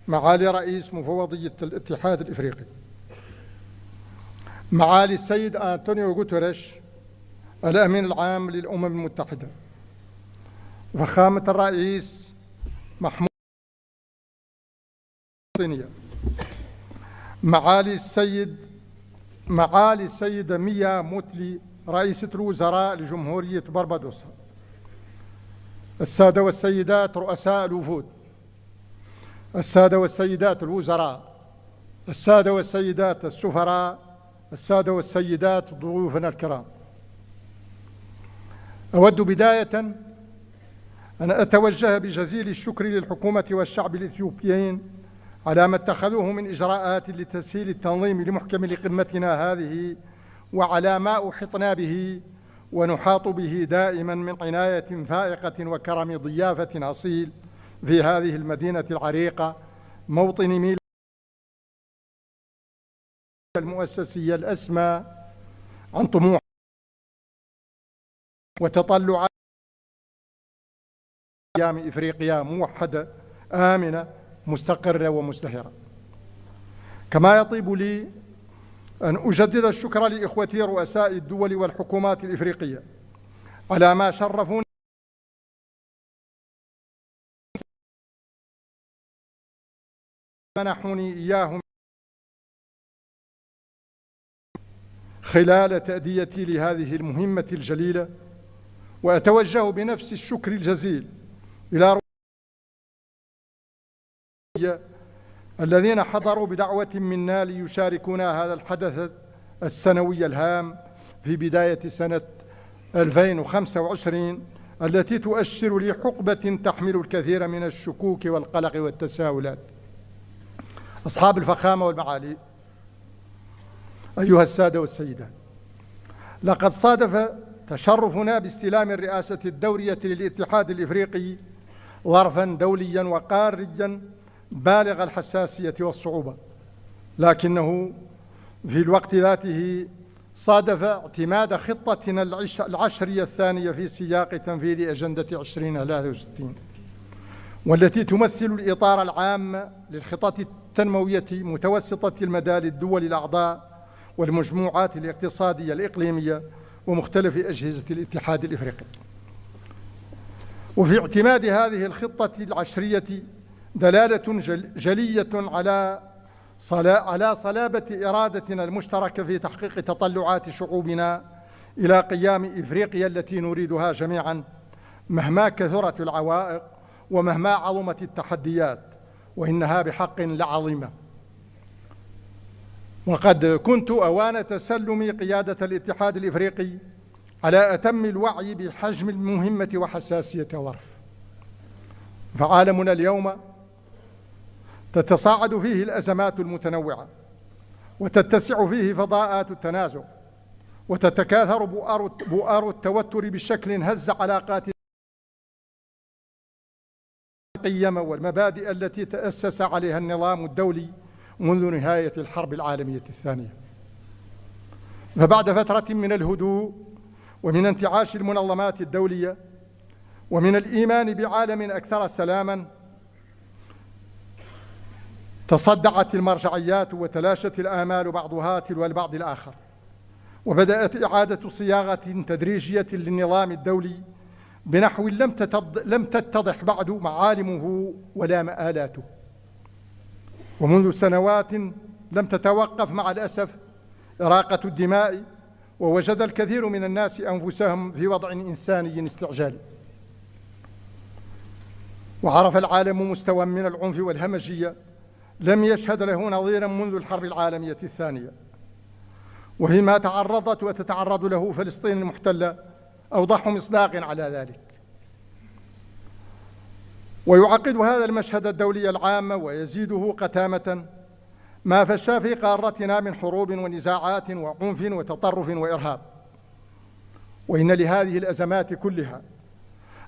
G: معالي رئيس مفوضية الاتحاد الإفريقي، معالي السيد أنطونيو غوتيريش الأمين العام للأمم المتحدة، فخامة الرئيس محمود الصينية، معالي السيدة ميا موتلي رئيسة الوزراء لجمهورية بربادوس، السادة والسيدات رؤساء الوفود، السادة والسيدات الوزراء، السادة والسيدات السفراء، السادة والسيدات ضيوفنا الكرام، أود بداية أن أتوجه بجزيل الشكر للحكومة والشعب الإثيوبيين على ما اتخذوه من إجراءات لتسهيل التنظيم لمحكم لقمتنا هذه، وعلى ما أحطنا به ونحاط به دائما من عناية فائقة وكرم ضيافة أصيل في هذه المدينة العريقة، موطن ميلاد المؤسسية الأسمى عن طموح وتطلعات أيام إفريقيا موحدة آمنة مستقرة ومزدهرة. كما يطيب لي أن أجدد الشكر لإخوتي رؤساء الدول والحكومات الإفريقية على ما شرفوني منحوني إياهم خلال تأديتي لهذه المهمة الجليلة وأتوجه بنفس الشكر الجزيل إلى الذين حضروا بدعوة منا ليشاركونا هذا الحدث السنوي الهام في بداية سنة 2025 التي تؤشر لحقبة تحمل الكثير من الشكوك والقلق والتساؤلات. أصحاب الفخامة والمعالي، أيها السادة والسيدات، لقد صادف تشرفنا باستلام الرئاسة الدورية للاتحاد الإفريقي ظرفاً دولياً وقارياً بالغ الحساسية والصعوبة، لكنه في الوقت ذاته صادف اعتماد خطتنا العشرية الثانية في سياق تنفيذ أجندة 2063 والتي تمثل الإطار العام للخطط التنموية متوسطة المدى للدول الأعضاء والمجموعات الاقتصادية الإقليمية ومختلف أجهزة الاتحاد الإفريقي. وفي اعتماد هذه الخطة العشرية دلالة جلية على صلابة إرادتنا المشتركة في تحقيق تطلعات شعوبنا إلى قيام إفريقيا التي نريدها جميعاً مهما كثرت العوائق ومهما عظمت التحديات، وإنها بحق لعظيمة. وقد كنت أوان تسلم قيادة الاتحاد الإفريقي على أتم الوعي بحجم المهمة وحساسية الظرف. فعالمنا اليوم تتصاعد فيه الأزمات المتنوعة وتتسع فيه فضاءات التنازع وتتكاثر بؤار التوتر بشكل هز علاقات القيم والمبادئ التي تأسس عليها النظام الدولي منذ نهاية الحرب العالمية الثانية. فبعد فترة من الهدوء ومن انتعاش المنظمات الدولية ومن الإيمان بعالم أكثر سلاماً، تصدعت المرجعيات وتلاشت الآمال بعضها تلو البعض الآخر، وبدأت إعادة صياغة تدريجية للنظام الدولي بنحو لم تتضح بعد معالمه ولا مآلاته. ومنذ سنوات لم تتوقف مع الأسف إراقة الدماء، ووجد الكثير من الناس أنفسهم في وضع إنساني استعجالي. وعرف العالم مستوى من العنف والهمجية لم يشهد له نظيراً منذ الحرب العالمية الثانية، وفيما تعرضت وتتعرض له فلسطين المحتلة أوضح مصداق على ذلك. ويعقد هذا المشهد الدولي العام ويزيده قتامة ما فشى في قارتنا من حروب ونزاعات وعنف وتطرف وإرهاب. وإن لهذه الأزمات كلها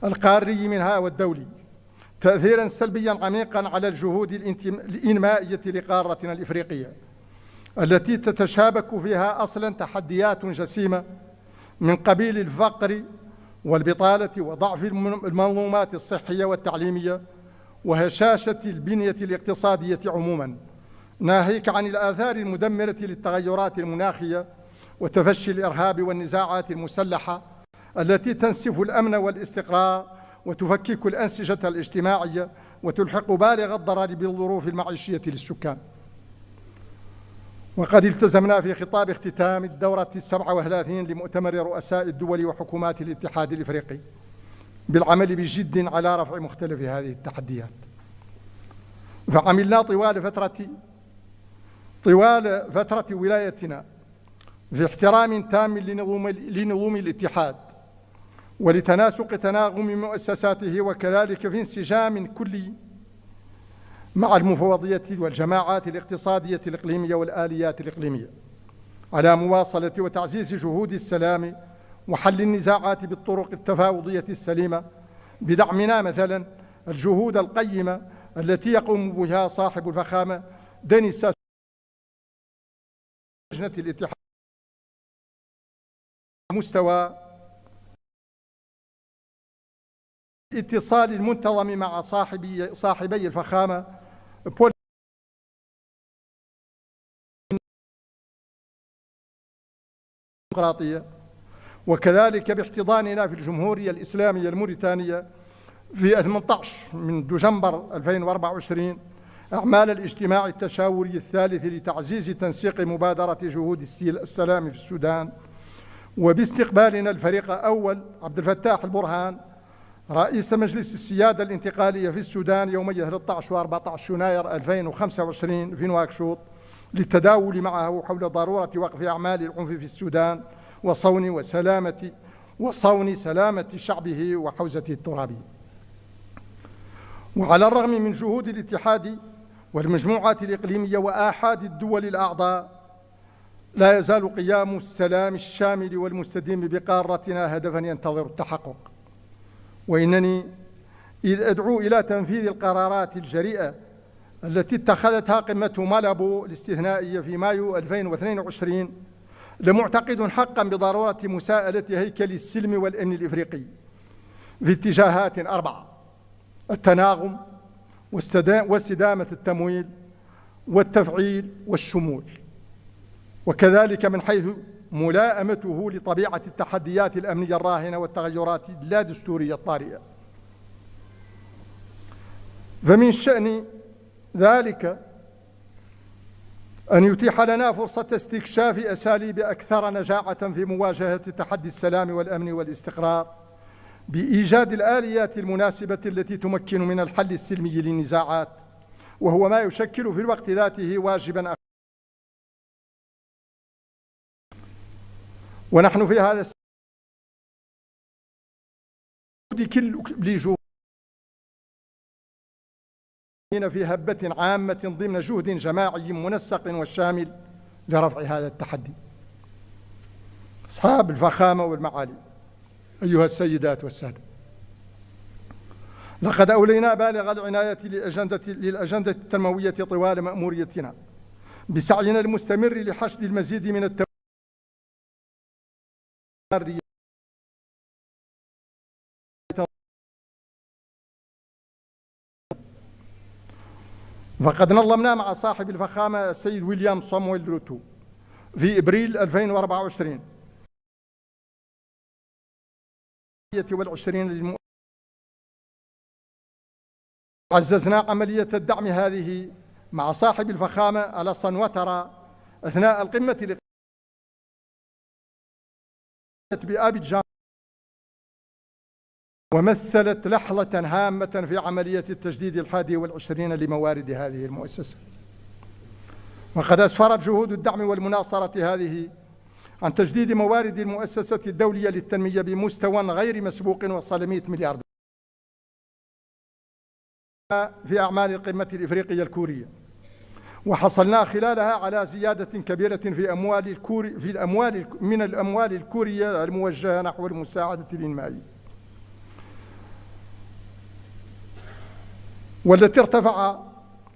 G: القاري منها والدولي تأثيراً سلبياً عميقاً على الجهود الإنمائية لقارتنا الإفريقية التي تتشابك فيها أصلاً تحديات جسيمة من قبيل الفقر والبطالة وضعف المنظومات الصحية والتعليمية وهشاشة البنية الاقتصادية عموماً، ناهيك عن الآثار المدمرة للتغيرات المناخية وتفشي الإرهاب والنزاعات المسلحة التي تنسف الأمن والاستقرار وتفكك الأنسجة الاجتماعية وتلحق بالغ الضرر بالظروف المعيشية للسكان. وقد التزمنا في خطاب اختتام الدورة 37 لمؤتمر رؤساء الدول وحكومات الاتحاد الإفريقي بالعمل بجد على رفع مختلف هذه التحديات. فعملنا طوال فترة ولايتنا في احترام تام لنظم الاتحاد ولتناسق تناغم مؤسساته، وكذلك في انسجام كلي مع المفوضية والجماعات الاقتصادية الإقليمية والآليات الإقليمية على مواصلة وتعزيز جهود السلام وحل النزاعات بالطرق التفاوضية السليمة، بدعمنا مثلا الجهود القيمة التي يقوم بها صاحب الفخامة دينيس لجنة الاتحاد مستوى الاتصال المنتظم مع صاحبي الفخامة الديمقراطية، وكذلك باحتضاننا في الجمهورية الإسلامية الموريتانية في 18 من دجنبر 2024 أعمال الاجتماع التشاوري الثالث لتعزيز تنسيق مبادرة جهود السلام في السودان، وباستقبالنا الفريق أول عبد الفتاح البرهان رئيس مجلس السيادة الانتقالية في السودان يومي 13 و14 يناير 2025 في نواكشوط للتداول معه حول ضرورة وقف أعمال العنف في السودان وصون سلامة شعبه وحوزته الترابية. وعلى الرغم من جهود الاتحاد والمجموعات الإقليمية وآحاد الدول الأعضاء، لا يزال قيام السلام الشامل والمستديم بقارتنا هدفاً ينتظر التحقق. وإنني إذ أدعو إلى تنفيذ القرارات الجريئة التي اتخذتها قمة مالابو الاستثنائية في مايو 2022 لمعتقد حقاً بضرورة مساءلة هيكل السلم والأمن الإفريقي في اتجاهات 4: التناغم واستدامة التمويل والتفعيل والشمول، وكذلك من حيث ملائمته لطبيعة التحديات الأمنية الراهنة والتغيرات اللادستورية الطارئة. فمن شأن ذلك أن يتيح لنا فرصة استكشاف أساليب أكثر نجاعة في مواجهة تحدي السلام والأمن والاستقرار بإيجاد الآليات المناسبة التي تمكن من الحل السلمي للنزاعات، وهو ما يشكل في الوقت ذاته واجباً. ونحن في هذا في هبة عامة ضمن جهد جماعي منسق وشامل لرفع هذا التحدي. أصحاب الفخامة والمعالي، أيها السيدات والسادة، لقد أولينا بالغ العناية للأجندة التنموية طوال مأموريتنا بسعينا المستمر لحشد المزيد من التمويل فقد نظمنا مع صاحب الفخامة السيد ويليام صامويل روتو في إبريل 2024 عززنا عملية الدعم هذه مع صاحب الفخامة ألسان واترا أثناء القمة بأبيجان، ومثلت لحظة هامة في عملية التجديد 21 لموارد هذه المؤسسة. وقد أسفرت جهود الدعم والمناصرة هذه عن تجديد موارد المؤسسة الدولية للتنمية بمستوى غير مسبوق وصل 100 مليار دولار في أعمال القمة الإفريقية الكورية، وحصلنا خلالها على زيادة كبيرة من الأموال الكورية الموجهة نحو المساعدة الإنمائية، والتي ارتفع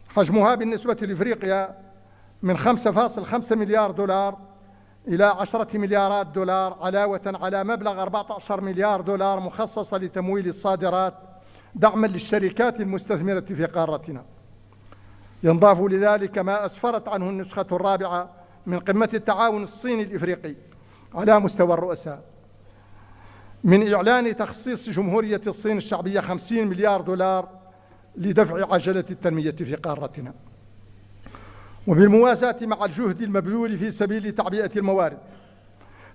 G: حجمها بالنسبة لإفريقيا من 5.5 مليار دولار إلى 10 مليارات دولار، علاوة على مبلغ 14 مليار دولار مخصصة لتمويل الصادرات دعما للشركات المستثمرة في قارتنا. ينضاف لذلك ما أسفرت عنه النسخة الرابعة من قمة التعاون الصيني الإفريقي على مستوى الرؤساء من إعلان تخصيص جمهورية الصين الشعبية 50 مليار دولار لدفع عجلة التنمية في قارتنا. وبالموازاة مع الجهد المبذول في سبيل تعبئة الموارد،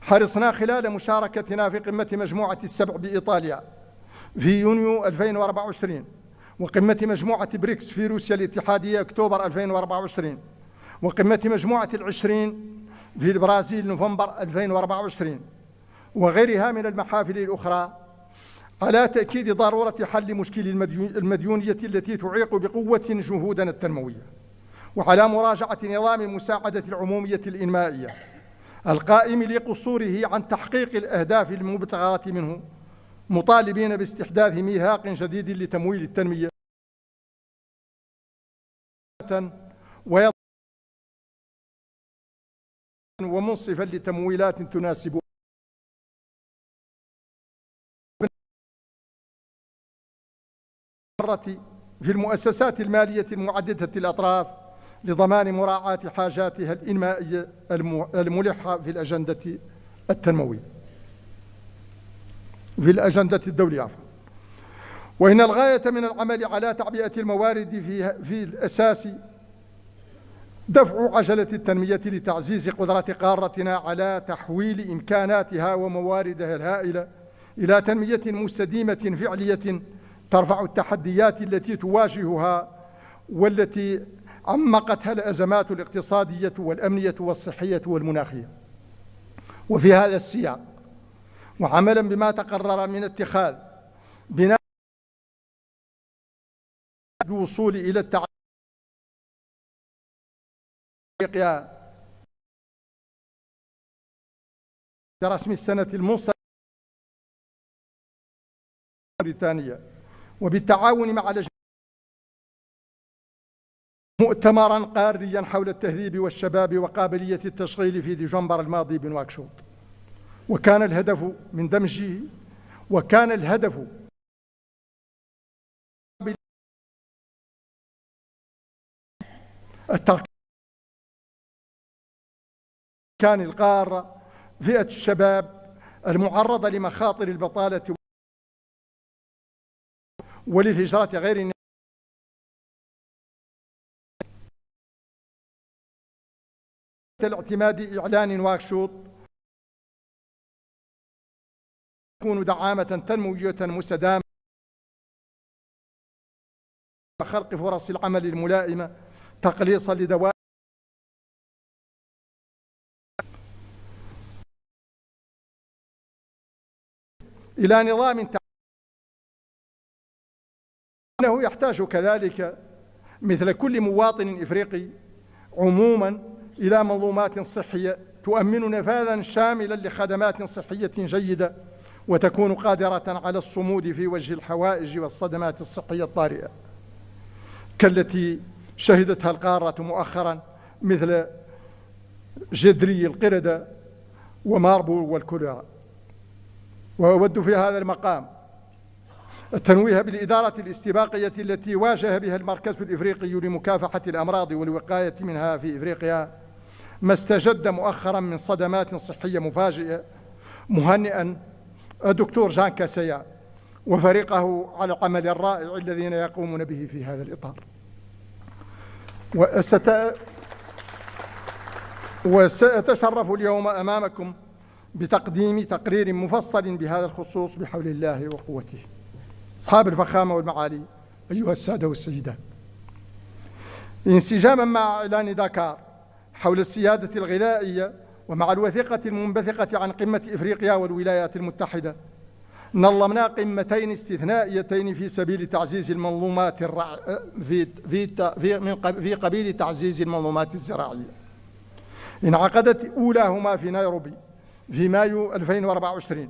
G: حرصنا خلال مشاركتنا في قمة مجموعة السبع بإيطاليا في يونيو 2024 وقمة مجموعة بريكس في روسيا الاتحادية أكتوبر 2024 وقمة مجموعة العشرين في البرازيل نوفمبر 2024 وغيرها من المحافل الأخرى على تأكيد ضرورة حل مشكل المديونية التي تعيق بقوة جهودنا التنموية، وعلى مراجعة نظام المساعدة العمومية الإنمائية القائم لقصوره عن تحقيق الأهداف المبتغاة منه، مطالبين باستحداث ميثاق جديد لتمويل التنمية ومنصفا لتمويلات تناسب في المؤسسات المالية المعددة الأطراف لضمان مراعاة حاجاتها الإنمائية الملحة في الأجندة التنموية في الأجندة الدولية. وإن الغاية من العمل على تعبئة الموارد في الأساس دفع عجلة التنمية لتعزيز قدرة قارتنا على تحويل إمكاناتها ومواردها الهائلة إلى تنمية مستديمة فعلية ترفع التحديات التي تواجهها والتي عمقتها الأزمات الاقتصادية والأمنية والصحية والمناخية. وفي هذا السياق، وعملا بما تقرر من اتخاذ بناء الوصول إلى التعاون برسم السنة المنصرمة بريطانيا، وبالتعاون مع مؤتمرا قاريا حول التهذيب والشباب وقابلية التشغيل في ديسمبر الماضي بنواكشوط. وكان الهدف من دمجه التركيز كان القارة فئة الشباب المعرضة لمخاطر البطالة وللهجرة غير الاعتماد. إعلان نواكشوط تكون دعامة تنموية مستدامة وخلق فرص العمل الملائمة تقليصا لدوائر إلى نظام أنه يحتاج كذلك مثل كل مواطن إفريقي عموما إلى منظومات صحية تؤمن نفاذا شاملا لخدمات صحية جيدة وتكون قادرة على الصمود في وجه الحوائج والصدمات الصحية الطارئة كالتي شهدتها القارة مؤخرا مثل جدري القردة وماربورغ والكوليرا. وأود في هذا المقام التنويه بالإدارة الاستباقية التي واجه بها المركز الإفريقي لمكافحة الأمراض والوقاية منها في إفريقيا ما استجد مؤخرا من صدمات صحية مفاجئة، مهنئا الدكتور جان كاسيا وفريقه على العمل الرائع الذين يقومون به في هذا الإطار. وسأتشرف اليوم أمامكم بتقديم تقرير مفصل بهذا الخصوص بحول الله وقوته. أصحاب الفخامة والمعالي، أيها السادة والسيدات، انسجاما مع إعلان داكار حول السيادة الغذائية ومع الوثيقة المنبثقة عن قمة إفريقيا والولايات المتحدة، نظمنا قمتين استثنائيتين في سبيل تعزيز المنظومات في قبيل تعزيز المنظومات الزراعية. انعقدت أولاهما في نيروبي في مايو 2024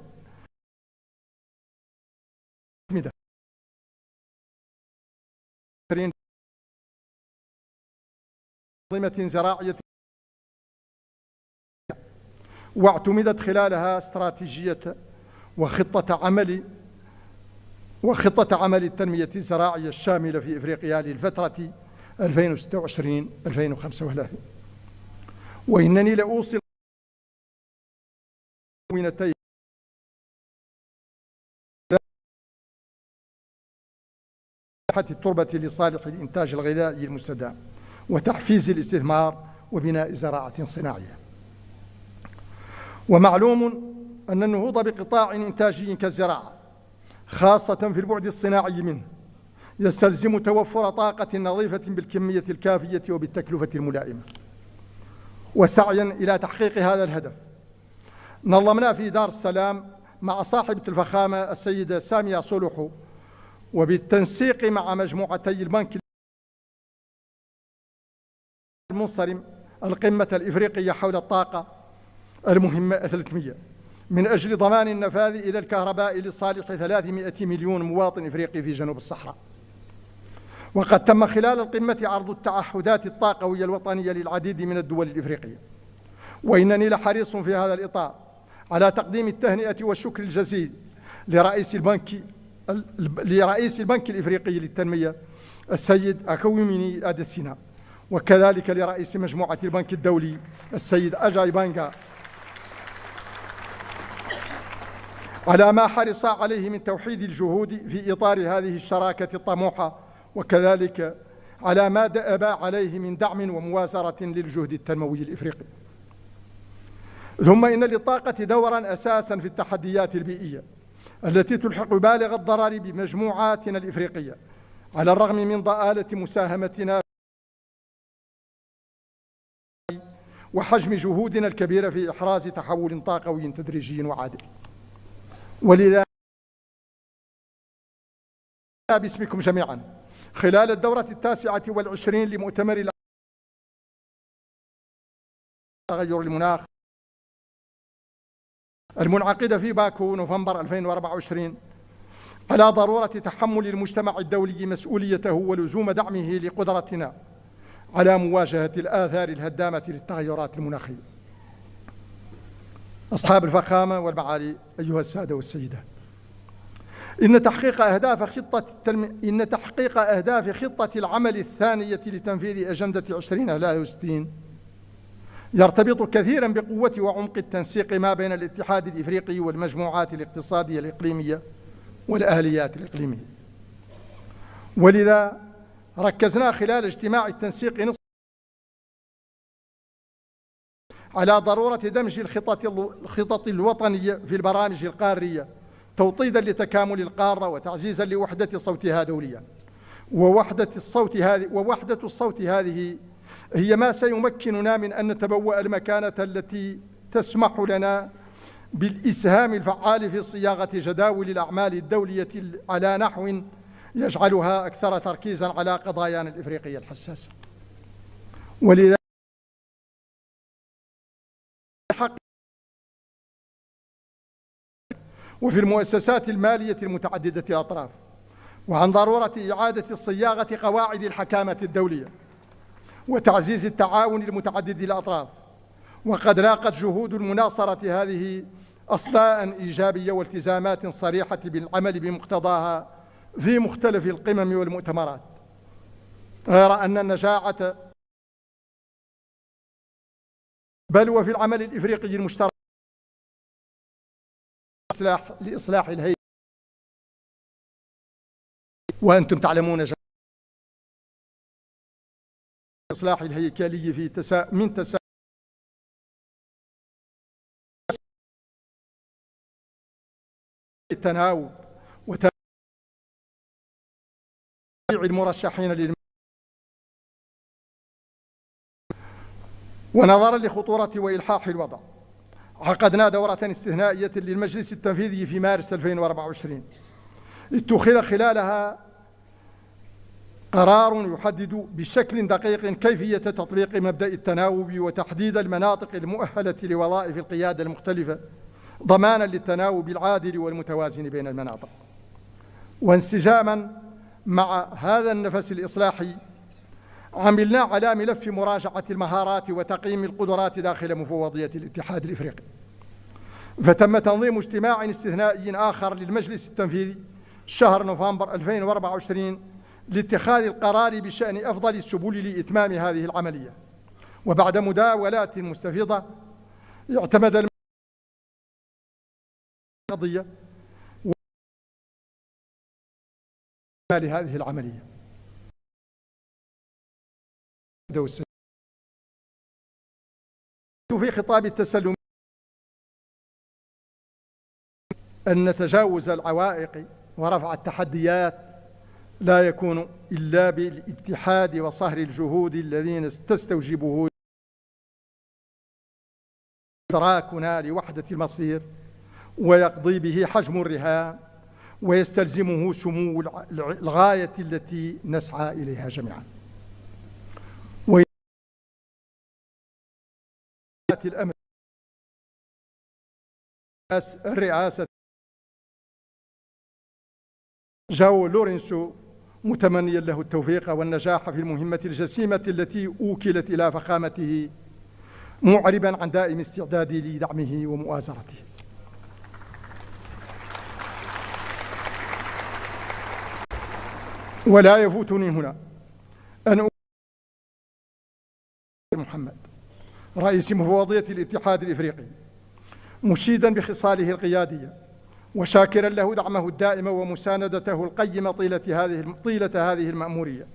G: منظومة زراعية، واعتمدت خلالها استراتيجية وخطة عمل التنمية الزراعية الشاملة في إفريقيا للفترة 2026-2035. وإنني لأوصل التربة لصالح الإنتاج الغذائي المستدام وتحفيز الاستثمار وبناء زراعة صناعية. ومعلوم أن النهوض بقطاع إنتاجي كالزراعة خاصة في البعد الصناعي منه يستلزم توفر طاقة نظيفة بالكمية الكافية وبالتكلفة الملائمة. وسعيا إلى تحقيق هذا الهدف نظمنا في دار السلام مع صاحبة الفخامة السيدة سامية صلوحو وبالتنسيق مع مجموعتي البنك المنصرم القمة الإفريقية حول الطاقة المهمة 300 من أجل ضمان النفاذ إلى الكهرباء لصالح 300 مليون مواطن إفريقي في جنوب الصحراء. وقد تم خلال القمة عرض التعهدات الطاقوية الوطنية للعديد من الدول الإفريقية. وإنني لحريص في هذا الإطار على تقديم التهنئة والشكر الجزيل لرئيس البنك الإفريقي للتنمية السيد أكويميني أديسينا، وكذلك لرئيس مجموعة البنك الدولي السيد أجاي بانغا على ما حرص عليه من توحيد الجهود في إطار هذه الشراكة الطموحة، وكذلك على ما دأب عليه من دعم وموازرة للجهد التنموي الإفريقي. ثم إن للطاقة دورا أساسا في التحديات البيئية التي تلحق بالغ الضرر بمجموعاتنا الإفريقية، على الرغم من ضآلة مساهمتنا وحجم جهودنا الكبيرة في إحراز تحول طاقوي تدريجي وعادل. ولذا باسمكم جميعا خلال الدورة 29 لمؤتمر تغير المناخ المنعقدة في باكو نوفمبر 2024 على ضرورة تحمل المجتمع الدولي مسؤوليته ولزوم دعمه لقدرتنا على مواجهة الآثار الهدامة للتغيرات المناخية. أصحاب الفخامة والمعالي أيها السادة والسيدات، إن تحقيق أهداف خطة العمل الثانية لتنفيذ أجندة 2063 يرتبط كثيرا بقوة وعمق التنسيق ما بين الاتحاد الإفريقي والمجموعات الاقتصادية الإقليمية والآليات الإقليمية. ولذا ركزنا خلال اجتماع التنسيق على ضرورة دمج الخطط الوطنية في البرامج القارية توطيدا لتكامل القارة وتعزيزا لوحدة صوتها دوليا. ووحدة الصوت هذه هي ما سيمكننا من أن نتبوأ المكانة التي تسمح لنا بالإسهام الفعال في صياغة جداول الأعمال الدولية على نحو يجعلها أكثر تركيزا على قضايانا الإفريقية الحساسة. ولذا وفي المؤسسات المالية المتعددة الأطراف، وعن ضرورة إعادة صياغة قواعد الحكامة الدولية وتعزيز التعاون المتعدد الأطراف. وقد لاقت جهود المناصرة هذه أصداء إيجابية والتزامات صريحة بالعمل بمقتضاها في مختلف القمم والمؤتمرات، غير أن النجاعة بل وفي العمل الإفريقي المشترك لإصلاح الهيكل. وأنتم تعلمون إصلاح الهيكلي في التناوب وتابيع المرشحين ونظرا لخطورة وإلحاح الوضع عقدنا دورة استثنائية للمجلس التنفيذي في مارس 2024 اتخذ خلالها قرار يحدد بشكل دقيق كيفية تطبيق مبدأ التناوب وتحديد المناطق المؤهلة لوظائف القيادة المختلفة ضمانا للتناوب العادل والمتوازن بين المناطق. وانسجاما مع هذا النفس الإصلاحي عملنا على ملف مراجعة المهارات وتقييم القدرات داخل مفوضية الاتحاد الإفريقي. فتم تنظيم اجتماع استثنائي آخر للمجلس التنفيذي شهر نوفمبر 2024 لاتخاذ القرار بشأن أفضل السبل لإتمام هذه العملية. وبعد مداولات مستفيضة اعتمد القضية لهذه العملية. في خطاب التسلم أن تجاوز العوائق ورفع التحديات لا يكون إلا بالاتحاد وصهر الجهود الذين تستوجبه إدراكنا لوحدة المصير ويقضي به حجم الرهان ويستلزمه سمو الغاية التي نسعى إليها جميعا. الأمر الرئاسة جاو لورينسو متمنيا له التوفيق والنجاح في المهمة الجسيمة التي أوكلت إلى فخامته، معربا عن دائم استعدادي لدعمه ومؤازرته. ولا يفوتني هنا أن محمد رئيس مفوضية الاتحاد الإفريقي مشيدا بخصاله القيادية وشاكرا له دعمه الدائم ومساندته القيمة طيلة هذه المأمورية،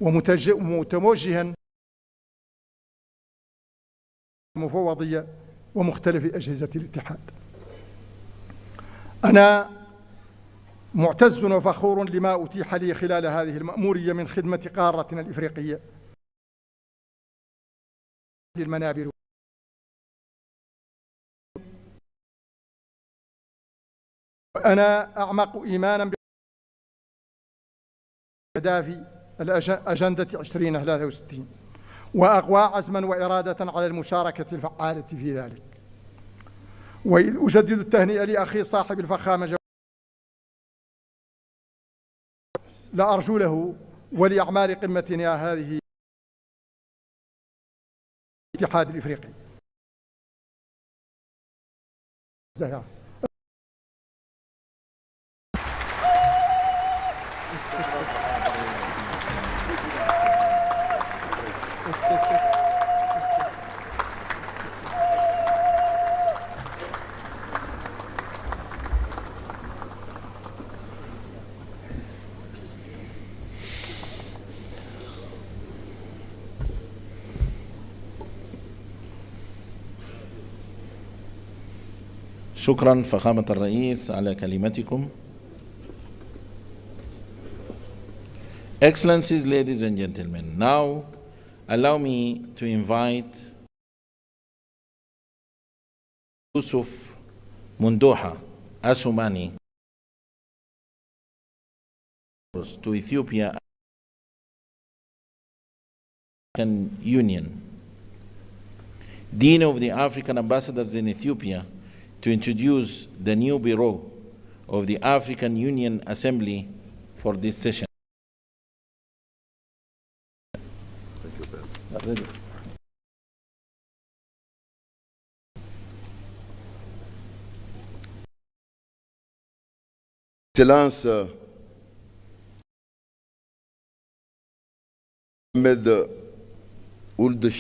G: ومتوجها المفوضية ومختلف أجهزة الاتحاد. أنا معتز وفخور لما أتيح لي خلال هذه المأمورية من خدمة قارتنا الإفريقية للمنابر. وأنا أعمق إيمانا بأهداف الأجندة 2063 وأقوى عزما وإرادة على المشاركة الفعالة في ذلك. وإذ أجدد التهنئة لأخي صاحب الفخامة لأرجو له ولأعمال قمتنا هذه الاتحاد الإفريقي.
C: شكرا فخامة الرئيس على كلمتكم. Excellencies, ladies and gentlemen, now allow me to invite Yusuf Mundoha Asumani to Ethiopia African Union, Dean of the African Ambassadors in Ethiopia, to introduce the new Bureau of the African Union Assembly for this session.
H: Excellence Ahmed Ould,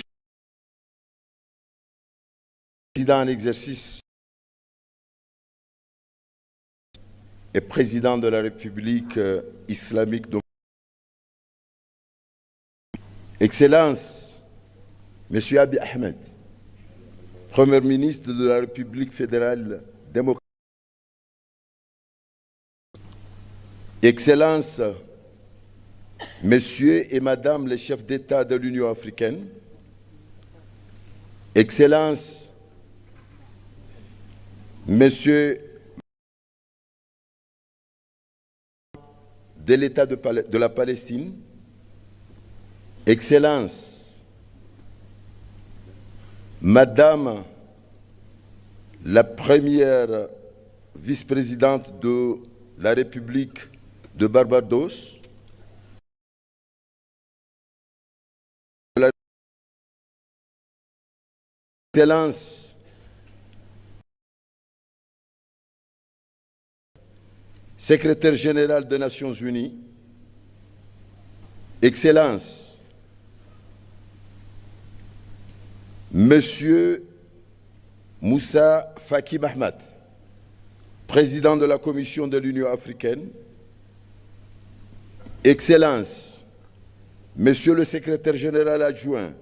H: président en exercice et président de la République islamique de Excellence, Monsieur Abiy Ahmed, Premier ministre de la République fédérale démocratique. Excellence, Messieurs et Madame les chefs d'État de l'Union africaine, Excellence, Messieurs de l'État de la Palestine, Excellence, Madame la première vice-présidente de la République de Barbados, Excellence, secrétaire général des Nations Unies, Excellence, Monsieur Moussa Faki Mahamat, président de la Commission de l'Union africaine, Excellence, Monsieur le secrétaire général adjoint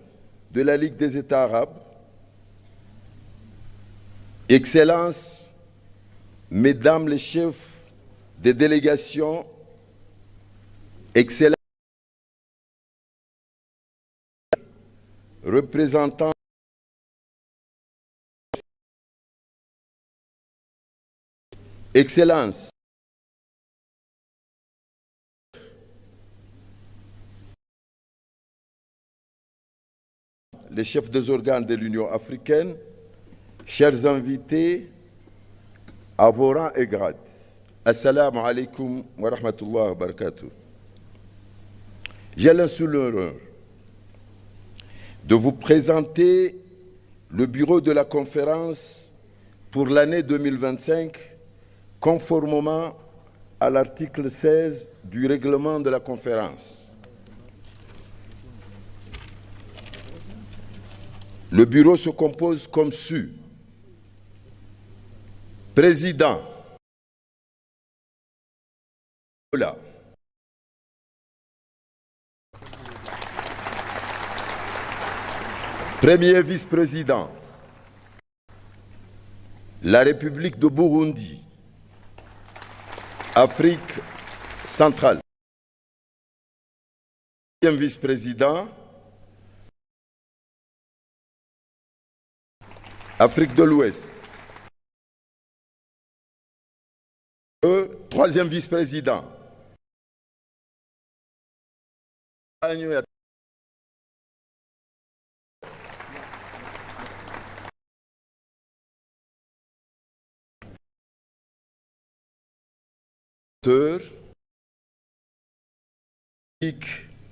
H: de la Ligue des États arabes, Excellences, Mesdames les chefs des délégations, Excellences, représentants Excellences, les chefs des organes de l'Union africaine, chers invités, à vos rangs et grades, Assalamu alaikum wa rahmatullahi wa barakatuh. J'ai l'insolent honneur de vous présenter le bureau de la conférence pour l'année 2025, conformément à l'article 16 du règlement de la conférence. Le bureau se compose comme suit. Président, Premier vice-président, la République de Burundi, Afrique centrale. Deuxième vice-président, Afrique de l'Ouest. Troisième vice-président.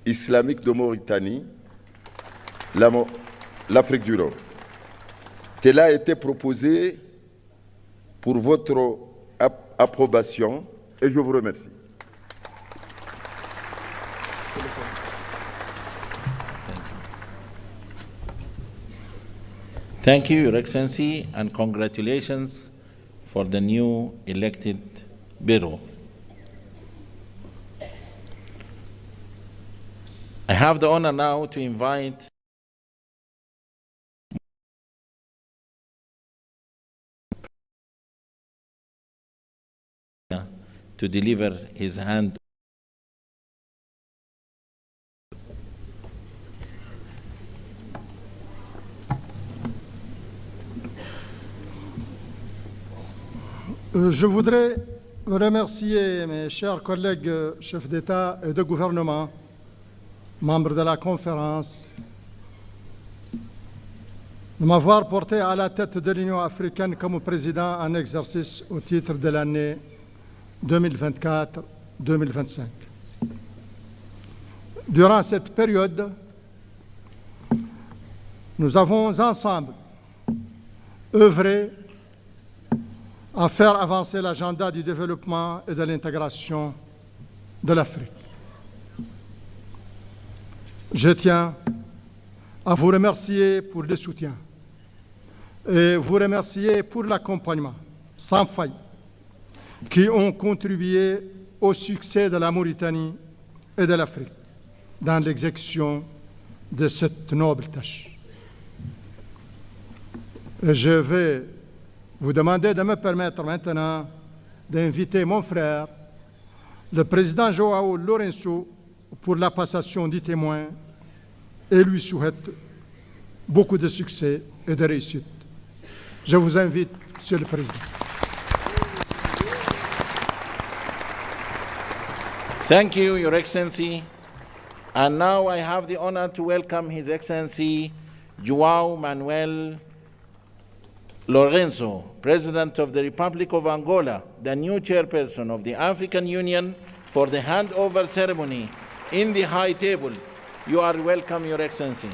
H: Islamique de Mauritanie, l'Afrique du Nord. Tel a été proposé pour votre approbation et je vous remercie.
C: Thank you, Your Excellency, and congratulations for the new elected Bureau. I have the honor now to invite to deliver his hand.
G: Je voudrais remercier mes chers collègues chefs d'État et de gouvernement, membres de la conférence, de m'avoir porté à la tête de l'Union africaine comme président en exercice au titre de l'année 2024-2025. Durant cette période, nous avons ensemble œuvré à faire avancer l'agenda du développement et de l'intégration de l'Afrique. Je tiens à vous remercier pour le soutien et vous remercier pour l'accompagnement sans faille qui ont contribué au succès de la Mauritanie et de l'Afrique dans l'exécution de cette noble tâche. Et je vais vous demander de me permettre maintenant d'inviter mon frère, le président João Lourenço, pour la passation du témoin et lui souhaite beaucoup de succès et de réussite. Je vous invite, Monsieur le Président.
C: Thank you, Your Excellency. And now I have the honor to welcome His Excellency João Manuel Lourenço, President of the Republic of Angola, the new chairperson of the African Union, for the handover ceremony in the high table. You are welcome, Your Excellency.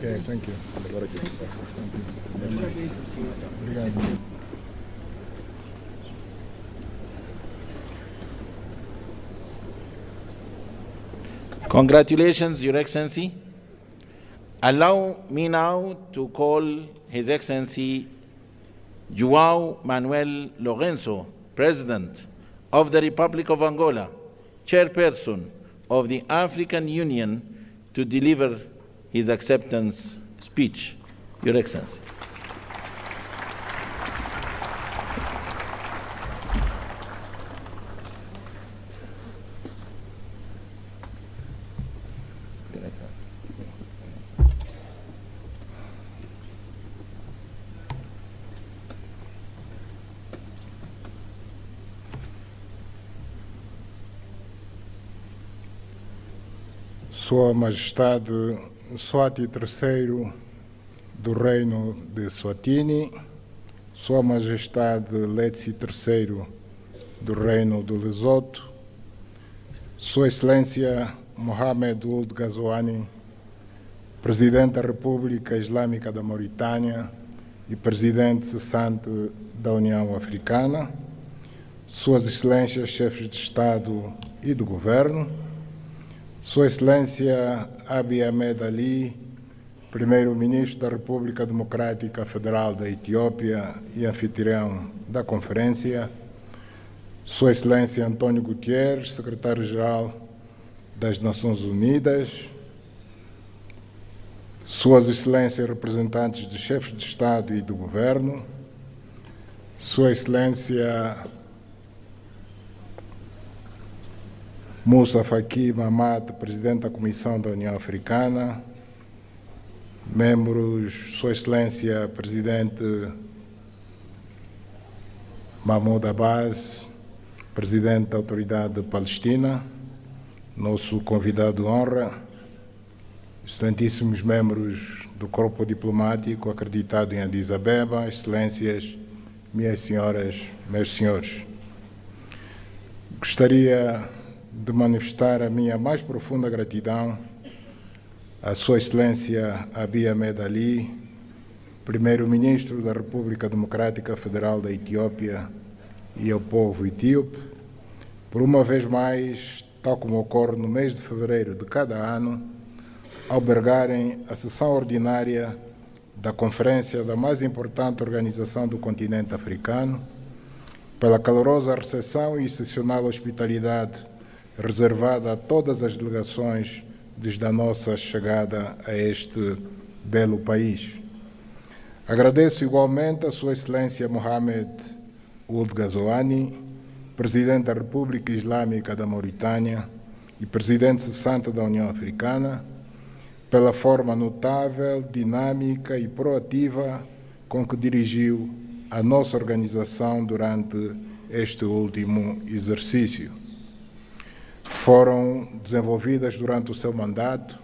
G: Okay, thank you.
C: Congratulations, Your Excellency. Allow me now to call His Excellency João Manuel Lourenço, President of the Republic of Angola, Chairperson of the African Union, to deliver his acceptance speech. Your Excellency. Your Excellency.
I: Sua Majestade Swati III do Reino de Swatini, Sua Majestade Letsi III do Reino do Lesoto, Sua Excelência Mohamed Ould Ghazouani, Presidente da República Islâmica da Mauritânia e Presidente cessante da União Africana, Suas Excelências Chefes de Estado e do Governo, Sua Excelência Abiy Ahmed Ali, Primeiro-Ministro da República Democrática Federal da Etiópia e anfitrião da conferência, Sua Excelência António Guterres, Secretário-Geral das Nações Unidas, Suas Excelências representantes de chefes de Estado e do Governo, Sua Excelência Moussa Faki Mahamat, Presidente da Comissão da União Africana, membros, Sua Excelência Presidente Mahmoud Abbas, Presidente da Autoridade Palestina, nosso convidado de honra, excelentíssimos membros do corpo diplomático acreditado em Addis Abeba, Excelências, minhas senhoras, meus senhores. Gostaria de manifestar a minha mais profunda gratidão à Sua Excelência Abiy Ahmed Ali, Primeiro-Ministro da República Democrática Federal da Etiópia, e ao povo etíope, por uma vez mais, tal como ocorre no mês de fevereiro de cada ano, albergarem a sessão ordinária da conferência da mais importante organização do continente africano, pela calorosa recepção e excepcional hospitalidade reservada a todas as delegações desde a nossa chegada a este belo país. Agradeço igualmente a Sua Excelência Mohamed Ould Ghazouani, Presidente da República Islâmica da Mauritânia e Presidente cessante da União Africana, pela forma notável, dinâmica e proativa com que dirigiu a nossa organização durante este último exercício. Foram desenvolvidas durante o seu mandato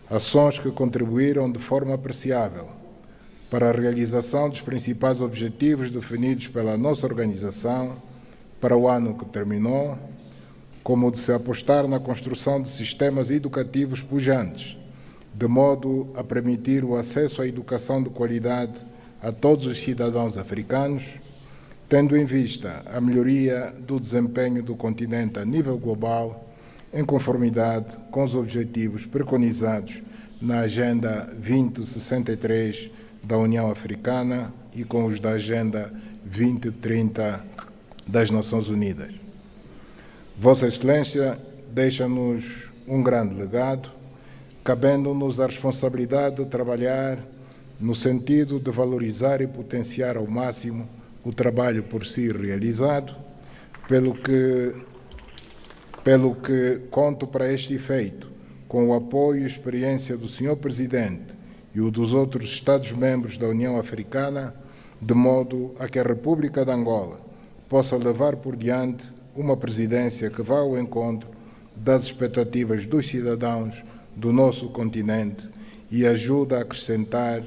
I: ações que contribuíram de forma apreciável para a realização dos principais objetivos definidos pela nossa organização para o ano que terminou, como o de se apostar na construção de sistemas educativos pujantes, de modo a permitir o acesso à educação de qualidade a todos os cidadãos africanos, tendo em vista a melhoria do desempenho do continente a nível global, em conformidade com os objetivos preconizados na Agenda 2063 da União Africana e com os da Agenda 2030 das Nações Unidas. Vossa Excelência deixa-nos um grande legado, cabendo-nos a responsabilidade de trabalhar no sentido de valorizar e potenciar ao máximo o trabalho por si realizado, pelo que conto para este efeito com o apoio e experiência do Sr. Presidente e o dos outros Estados-membros da União Africana, de modo a que a República de Angola possa levar por diante uma presidência que vá ao encontro das expectativas dos cidadãos do nosso continente e ajude a acrescentar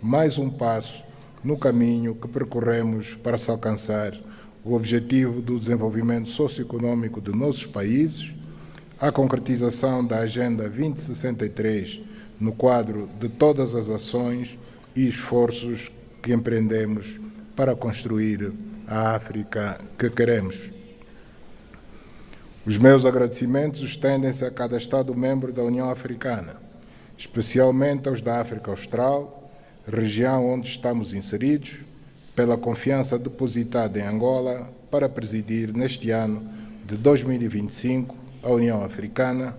I: mais um passo no caminho que percorremos para se alcançar o objetivo do desenvolvimento socioeconômico de nossos países, a concretização da Agenda 2063 no quadro de todas as ações e esforços que empreendemos para construir a África que queremos. Os meus agradecimentos estendem-se a cada Estado-membro da União Africana, especialmente aos da África Austral, região onde estamos inseridos, pela confiança depositada em Angola para presidir neste ano de 2025 a União Africana,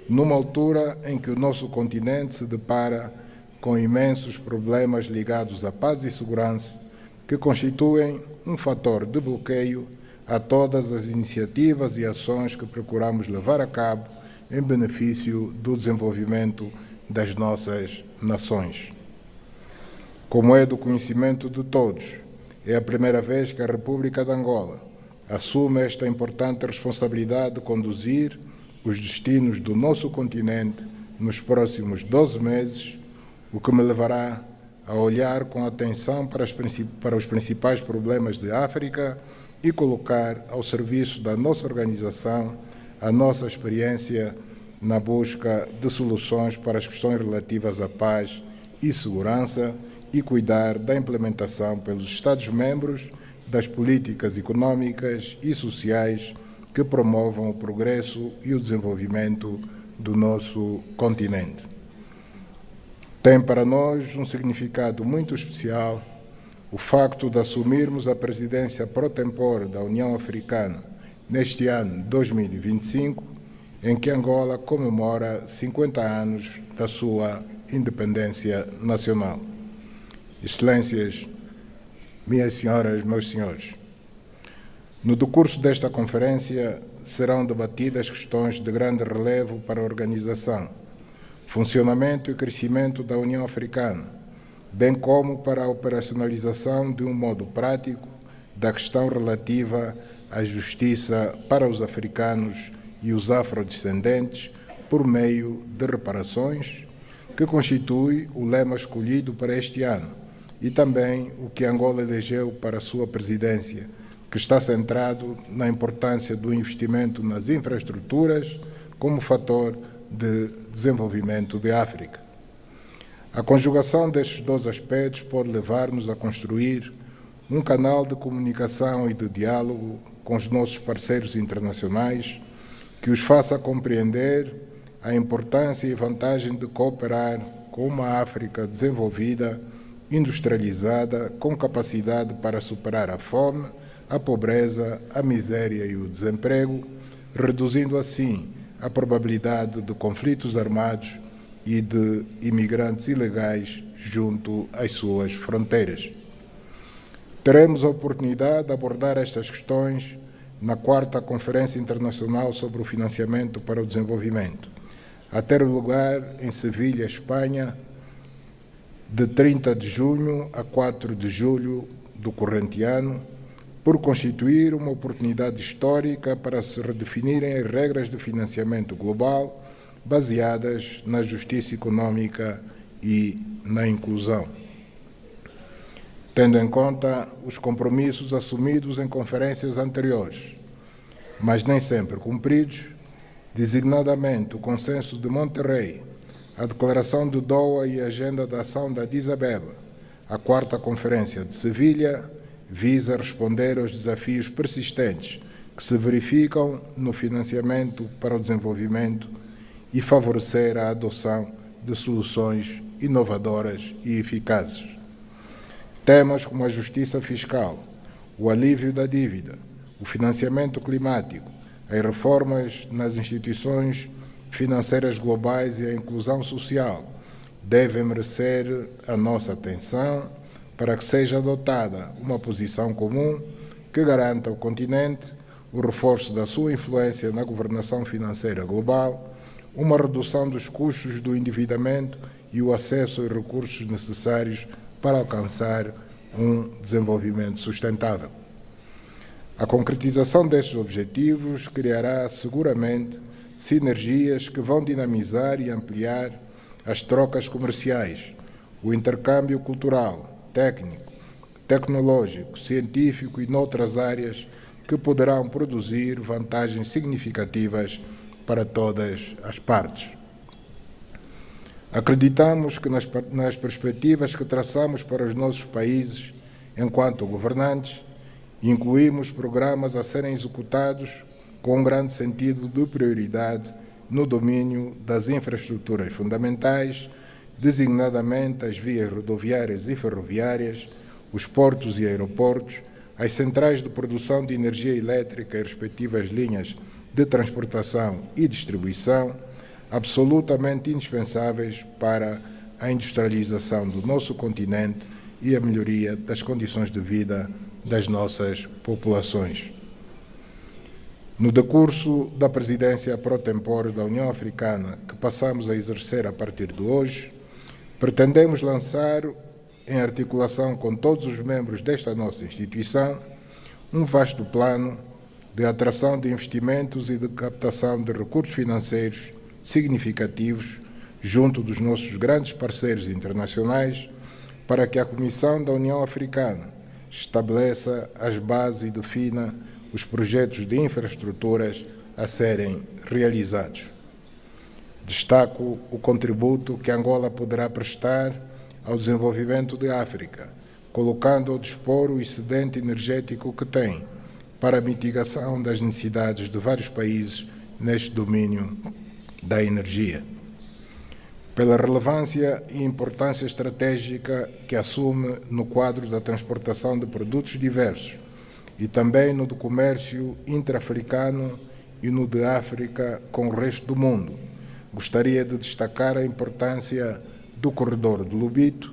I: numa altura em que o nosso continente se depara com imensos problemas ligados à paz e segurança, que constituem um fator de bloqueio a todas as iniciativas e ações que procuramos levar a cabo em benefício do desenvolvimento das nossas nações. Como é do conhecimento de todos, é a primeira vez que a República de Angola assume esta importante responsabilidade de conduzir os destinos do nosso continente nos próximos 12 meses, o que me levará a olhar com atenção para os principais problemas de África e colocar ao serviço da nossa organização a nossa experiência na busca de soluções para as questões relativas à paz e segurança e cuidar da implementação pelos Estados-membros das políticas econômicas e sociais que promovam o progresso e o desenvolvimento do nosso continente. Tem para nós um significado muito especial o facto de assumirmos a presidência pro tempore da União Africana neste ano 2025, em que Angola comemora 50 anos da sua independência nacional. Excelências, minhas senhoras, meus senhores, no decurso desta conferência serão debatidas questões de grande relevo para a organização, funcionamento e crescimento da União Africana, bem como para a operacionalização de um modo prático da questão relativa à justiça para os africanos e os afrodescendentes por meio de reparações, que constitui o lema escolhido para este ano e também o que Angola elegeu para a sua presidência, que está centrado na importância do investimento nas infraestruturas como fator de desenvolvimento de África. A conjugação destes dois aspectos pode levar-nos a construir um canal de comunicação e de diálogo com os nossos parceiros internacionais que os faça compreender a importância e vantagem de cooperar com uma África desenvolvida, industrializada, com capacidade para superar a fome, a pobreza, a miséria e o desemprego, reduzindo assim a probabilidade de conflitos armados e de imigrantes ilegais junto às suas fronteiras. Teremos a oportunidade de abordar estas questões na 4ª Conferência Internacional sobre o Financiamento para o Desenvolvimento, a ter lugar em Sevilha, Espanha, de 30 de junho a 4 de julho do corrente ano, por constituir uma oportunidade histórica para se redefinirem as regras de financiamento global baseadas na justiça econômica e na inclusão. Tendo em conta os compromissos assumidos em conferências anteriores, mas nem sempre cumpridos, designadamente o Consenso de Monterrey, a Declaração de Doha e a Agenda de Ação da Addis Abeba, a 4ª Conferência de Sevilha, visa responder aos desafios persistentes que se verificam no financiamento para o desenvolvimento e favorecer a adoção de soluções inovadoras e eficazes. Temas como a justiça fiscal, o alívio da dívida, o financiamento climático, as reformas nas instituições financeiras globais e a inclusão social devem merecer a nossa atenção para que seja adotada uma posição comum que garanta ao continente o reforço da sua influência na governação financeira global, uma redução dos custos do endividamento e o acesso aos recursos necessários para alcançar um desenvolvimento sustentável. A concretização destes objetivos criará seguramente sinergias que vão dinamizar e ampliar as trocas comerciais, o intercâmbio cultural, técnico, tecnológico, científico e noutras áreas que poderão produzir vantagens significativas para todas as partes. Acreditamos que nas perspectivas que traçamos para os nossos países, enquanto governantes, incluímos programas a serem executados com um grande sentido de prioridade no domínio das infraestruturas fundamentais, designadamente as vias rodoviárias e ferroviárias, os portos e aeroportos, as centrais de produção de energia elétrica e respectivas linhas de transportação e distribuição, absolutamente indispensáveis para à industrialização do nosso continente e à melhoria das condições de vida das nossas populações. No decurso da presidência pro tempore da União Africana, que passamos a exercer a partir de hoje, pretendemos lançar, em articulação com todos os membros desta nossa instituição, um vasto plano de atração de investimentos e de captação de recursos financeiros significativos junto dos nossos grandes parceiros internacionais, para que a Comissão da União Africana estabeleça as bases e defina os projetos de infraestruturas a serem realizados. Destaco o contributo que Angola poderá prestar ao desenvolvimento de África, colocando ao dispor o excedente energético que tem para a mitigação das necessidades de vários países neste domínio da energia. Pela relevância e importância estratégica que assume no quadro da transportação de produtos diversos e também no do comércio intra-africano e no de África com o resto do mundo, gostaria de destacar a importância do corredor de Lobito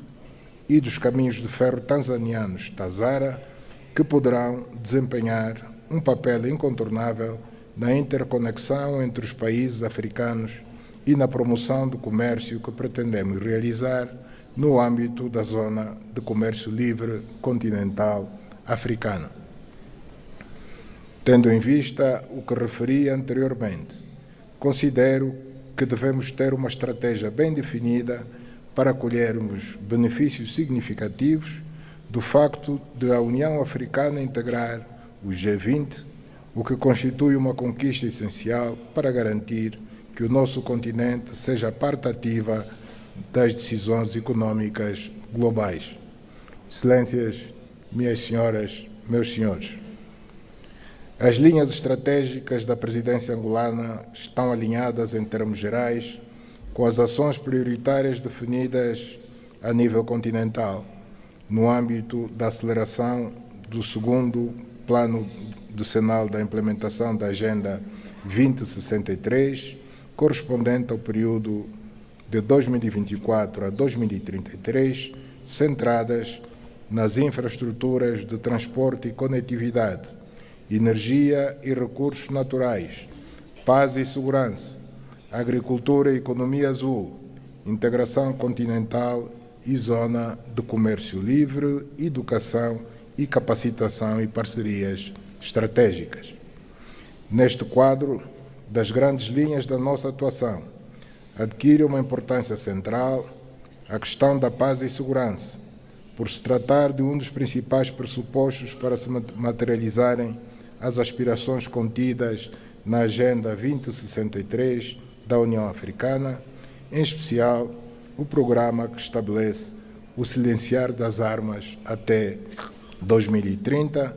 I: e dos caminhos de ferro tanzanianos Tazara, que poderão desempenhar um papel incontornável na interconexão entre os países africanos e na promoção do comércio que pretendemos realizar no âmbito da Zona de Comércio Livre Continental Africana. Tendo em vista o que referi anteriormente, considero que devemos ter uma estratégia bem definida para colhermos benefícios significativos do facto de a União Africana integrar o G20, o que constitui uma conquista essencial para garantir que o nosso continente seja parte ativa das decisões econômicas globais. Excelências, minhas senhoras, meus senhores, as linhas estratégicas da presidência angolana estão alinhadas em termos gerais com as ações prioritárias definidas a nível continental, no âmbito da aceleração do segundo Plano Decenal da implementação da Agenda 2063, correspondente ao período de 2024 a 2033, centradas nas infraestruturas de transporte e conectividade, energia e recursos naturais, paz e segurança, agricultura e economia azul, integração continental e zona de comércio livre, educação e capacitação e parcerias estratégicas. Neste quadro, das grandes linhas da nossa atuação, adquire uma importância central a questão da paz e segurança, por se tratar de um dos principais pressupostos para se materializarem as aspirações contidas na Agenda 2063 da União Africana, em especial o programa que estabelece o silenciar das armas até 2030,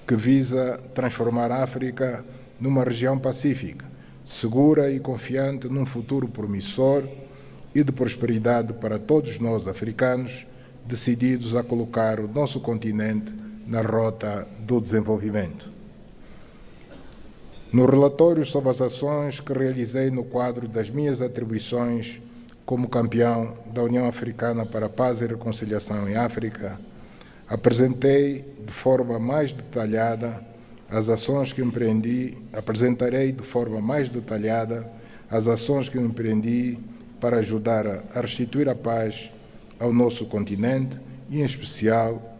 I: que visa transformar a África numa região pacífica, segura e confiante num futuro promissor e de prosperidade para todos nós africanos, decididos a colocar o nosso continente na rota do desenvolvimento. No relatório sobre as ações que realizei no quadro das minhas atribuições como campeão da União Africana para a Paz e Reconciliação em África, apresentarei de forma mais detalhada as ações que empreendi para ajudar a restituir a paz ao nosso continente e, em especial,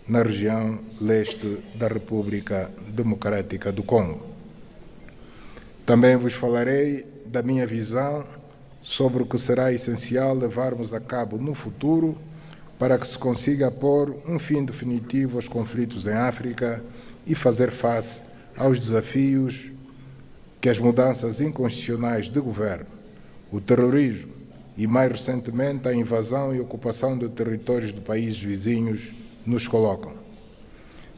I: na região leste da República Democrática do Congo. Também vos falarei da minha visão sobre o que será essencial levarmos a cabo no futuro para que se consiga pôr um fim definitivo aos conflitos em África e fazer face aos desafios que as mudanças inconstitucionais de governo, o terrorismo e, mais recentemente, a invasão e ocupação de territórios de países vizinhos nos colocam.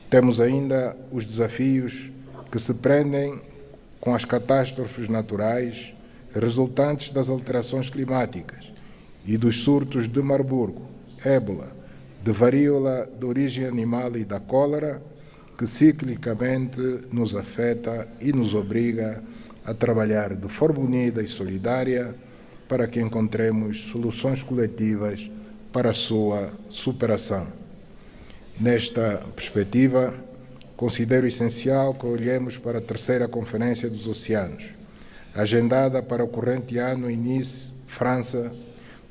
I: Temos ainda os desafios que se prendem com as catástrofes naturais resultantes das alterações climáticas e dos surtos de Marburgo, ébola, de varíola de origem animal e da cólera, que ciclicamente nos afeta e nos obriga a trabalhar de forma unida e solidária para que encontremos soluções coletivas para a sua superação. Nesta perspectiva, considero essencial que olhemos para a terceira Conferência dos Oceanos, agendada para o corrente ano em Nice, França,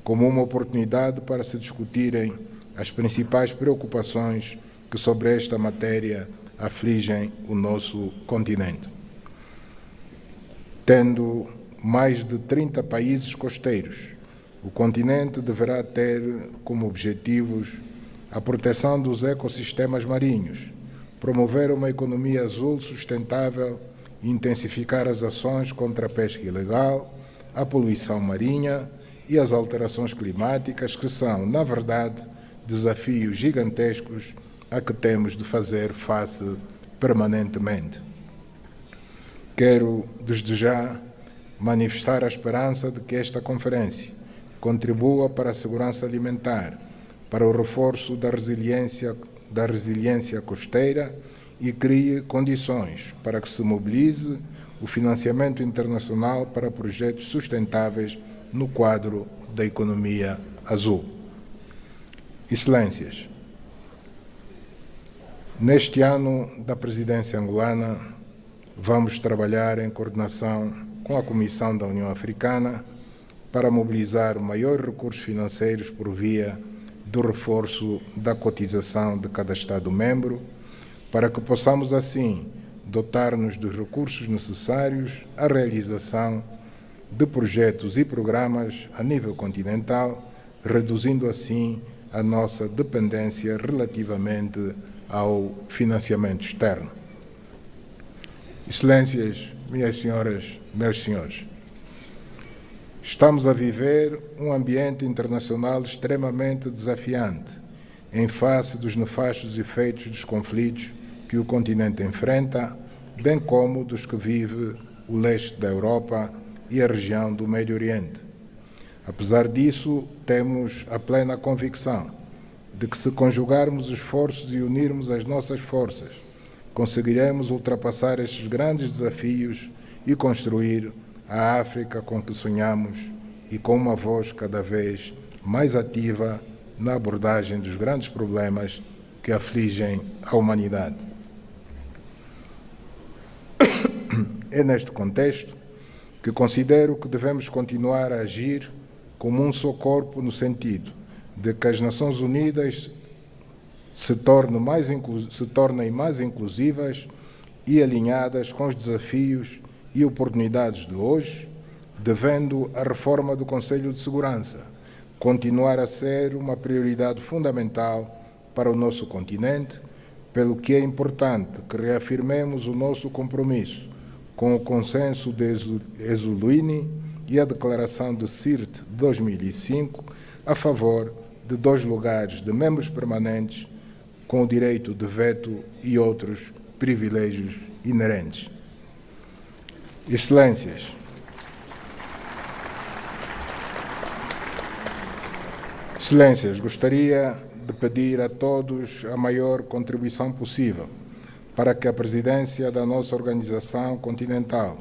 I: como uma oportunidade para se discutirem as principais preocupações que sobre esta matéria afligem o nosso continente. Tendo mais de 30 países costeiros, o continente deverá ter como objetivos a proteção dos ecossistemas marinhos, promover uma economia azul sustentável e intensificar as ações contra a pesca ilegal, a poluição marinha e as alterações climáticas, que são, na verdade, desafios gigantescos a que temos de fazer face permanentemente. Quero, desde já, manifestar a esperança de que esta conferência contribua para a segurança alimentar, para o reforço da resiliência costeira e crie condições para que se mobilize o financiamento internacional para projetos sustentáveis no quadro da economia azul. Excelências, neste ano da presidência angolana, vamos trabalhar em coordenação com a Comissão da União Africana para mobilizar maiores recursos financeiros por via do reforço da cotização de cada Estado-membro, para que possamos, assim, dotar-nos dos recursos necessários à realização de projetos e programas a nível continental, reduzindo, assim, a nossa dependência relativamente ao financiamento externo. Excelências, minhas senhoras, meus senhores, estamos a viver um ambiente internacional extremamente desafiante, em face dos nefastos efeitos dos conflitos que o continente enfrenta, bem como dos que vive o leste da Europa e a região do Médio Oriente. Apesar disso, temos a plena convicção de que, se conjugarmos esforços e unirmos as nossas forças, conseguiremos ultrapassar estes grandes desafios e construir a África com que sonhamos, e com uma voz cada vez mais ativa na abordagem dos grandes problemas que afligem a humanidade. É neste contexto que considero que devemos continuar a agir como um só corpo, no sentido de que as Nações Unidas se tornem mais inclusivas e alinhadas com os desafios e oportunidades de hoje, devendo a reforma do Conselho de Segurança continuar a ser uma prioridade fundamental para o nosso continente, pelo que é importante que reafirmemos o nosso compromisso com o Consenso de Esulwini e a Declaração de Sirte de 2005 a favor de 2 lugares de membros permanentes com o direito de veto e outros privilégios inerentes. Excelências, gostaria de pedir a todos a maior contribuição possível para que a presidência da nossa organização continental,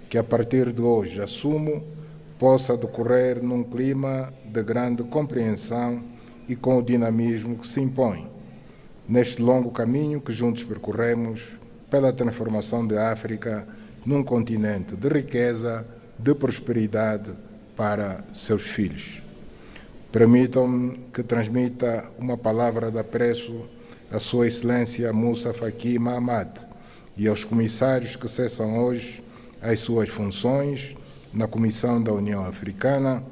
I: que a partir de hoje assumo, possa decorrer num clima de grande compreensão e com o dinamismo que se impõe, neste longo caminho que juntos percorremos pela transformação da África num continente de riqueza, de prosperidade para seus filhos. Permitam-me que transmita uma palavra de apreço à Sua Excelência Moussa Faki Mahamat e aos comissários que cessam hoje as suas funções na Comissão da União Africana,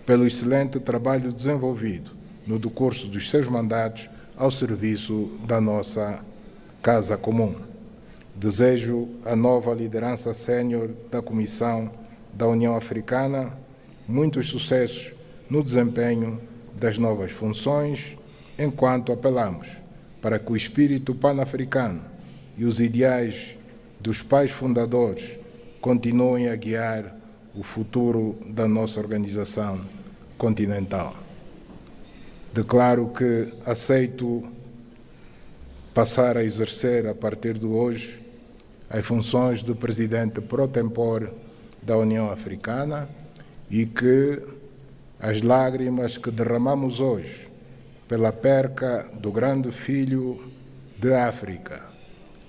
I: pelo excelente trabalho desenvolvido no decurso dos seus mandatos ao serviço da nossa Casa Comum. Desejo à nova liderança sénior da Comissão da União Africana muitos sucessos no desempenho das novas funções, enquanto apelamos para que o espírito pan-africano e os ideais dos pais fundadores continuem a guiar o futuro da nossa organização continental. Declaro que aceito passar a exercer, a partir de hoje, as funções de presidente pro tempore da União Africana e que as lágrimas que derramamos hoje pela perca do grande filho de África,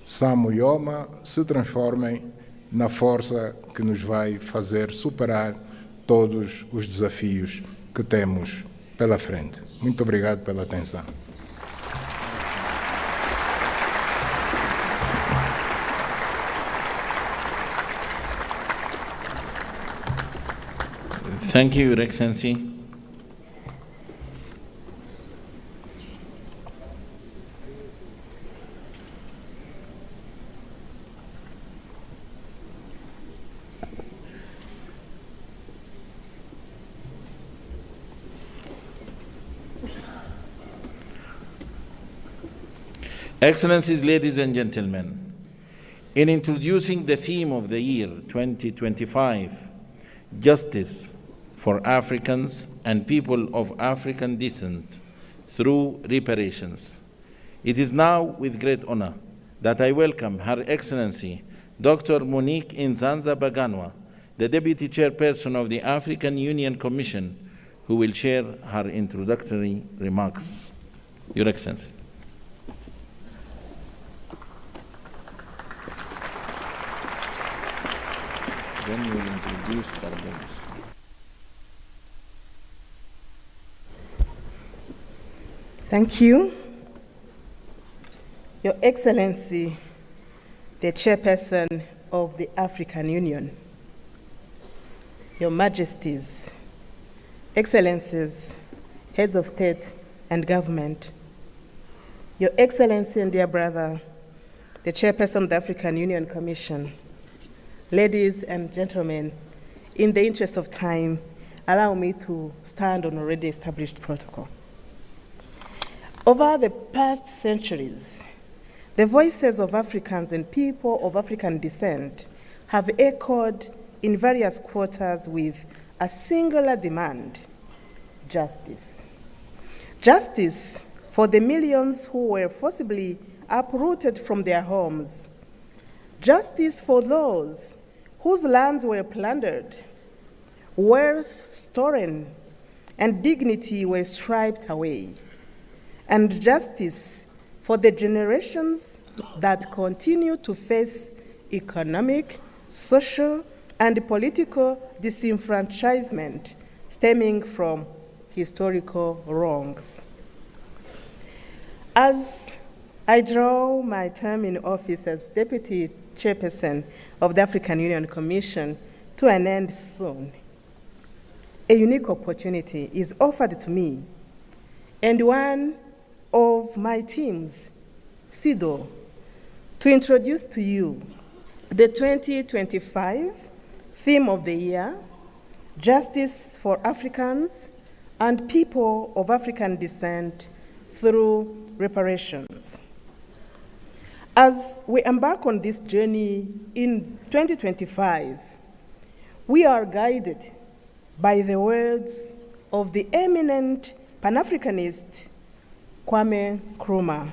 I: Samu Yoma, se transformem na força que nos vai fazer superar todos os desafios que temos pela frente. Muito obrigado pela atenção.
C: Thank you, Your Excellency. Excellencies, ladies and gentlemen, in introducing the theme of the year 2025, Justice for Africans and people of African descent through reparations, it is now with great honor that I welcome Her Excellency Dr. Monique Nzanza Baganwa, the Deputy Chairperson of the African Union Commission, who will share her introductory remarks. Your Excellency. Then you will introduce Barbados.
J: Thank you. Your Excellency, the Chairperson of the African Union, Your Majesties, Excellencies, Heads of State and Government, Your Excellency and dear brother, the Chairperson of the African Union Commission, ladies and gentlemen, in the interest of time, allow me to stand on already established protocol. Over the past centuries, the voices of Africans and people of African descent have echoed in various quarters with a singular demand: justice. Justice for the millions who were forcibly uprooted from their homes. Justice for those whose lands were plundered, wealth stolen, and dignity were stripped away. And justice for the generations that continue to face economic, social, and political disenfranchisement stemming from historical wrongs. As I draw my term in office as Deputy Chairperson of the African Union Commission to an end soon, a unique opportunity is offered to me and one of my teams, SIDO, to introduce to you the 2025 theme of the year, Justice for Africans and People of African Descent through Reparations. As we embark on this journey in 2025, we are guided by the words of the eminent Pan-Africanist Kwame Nkrumah,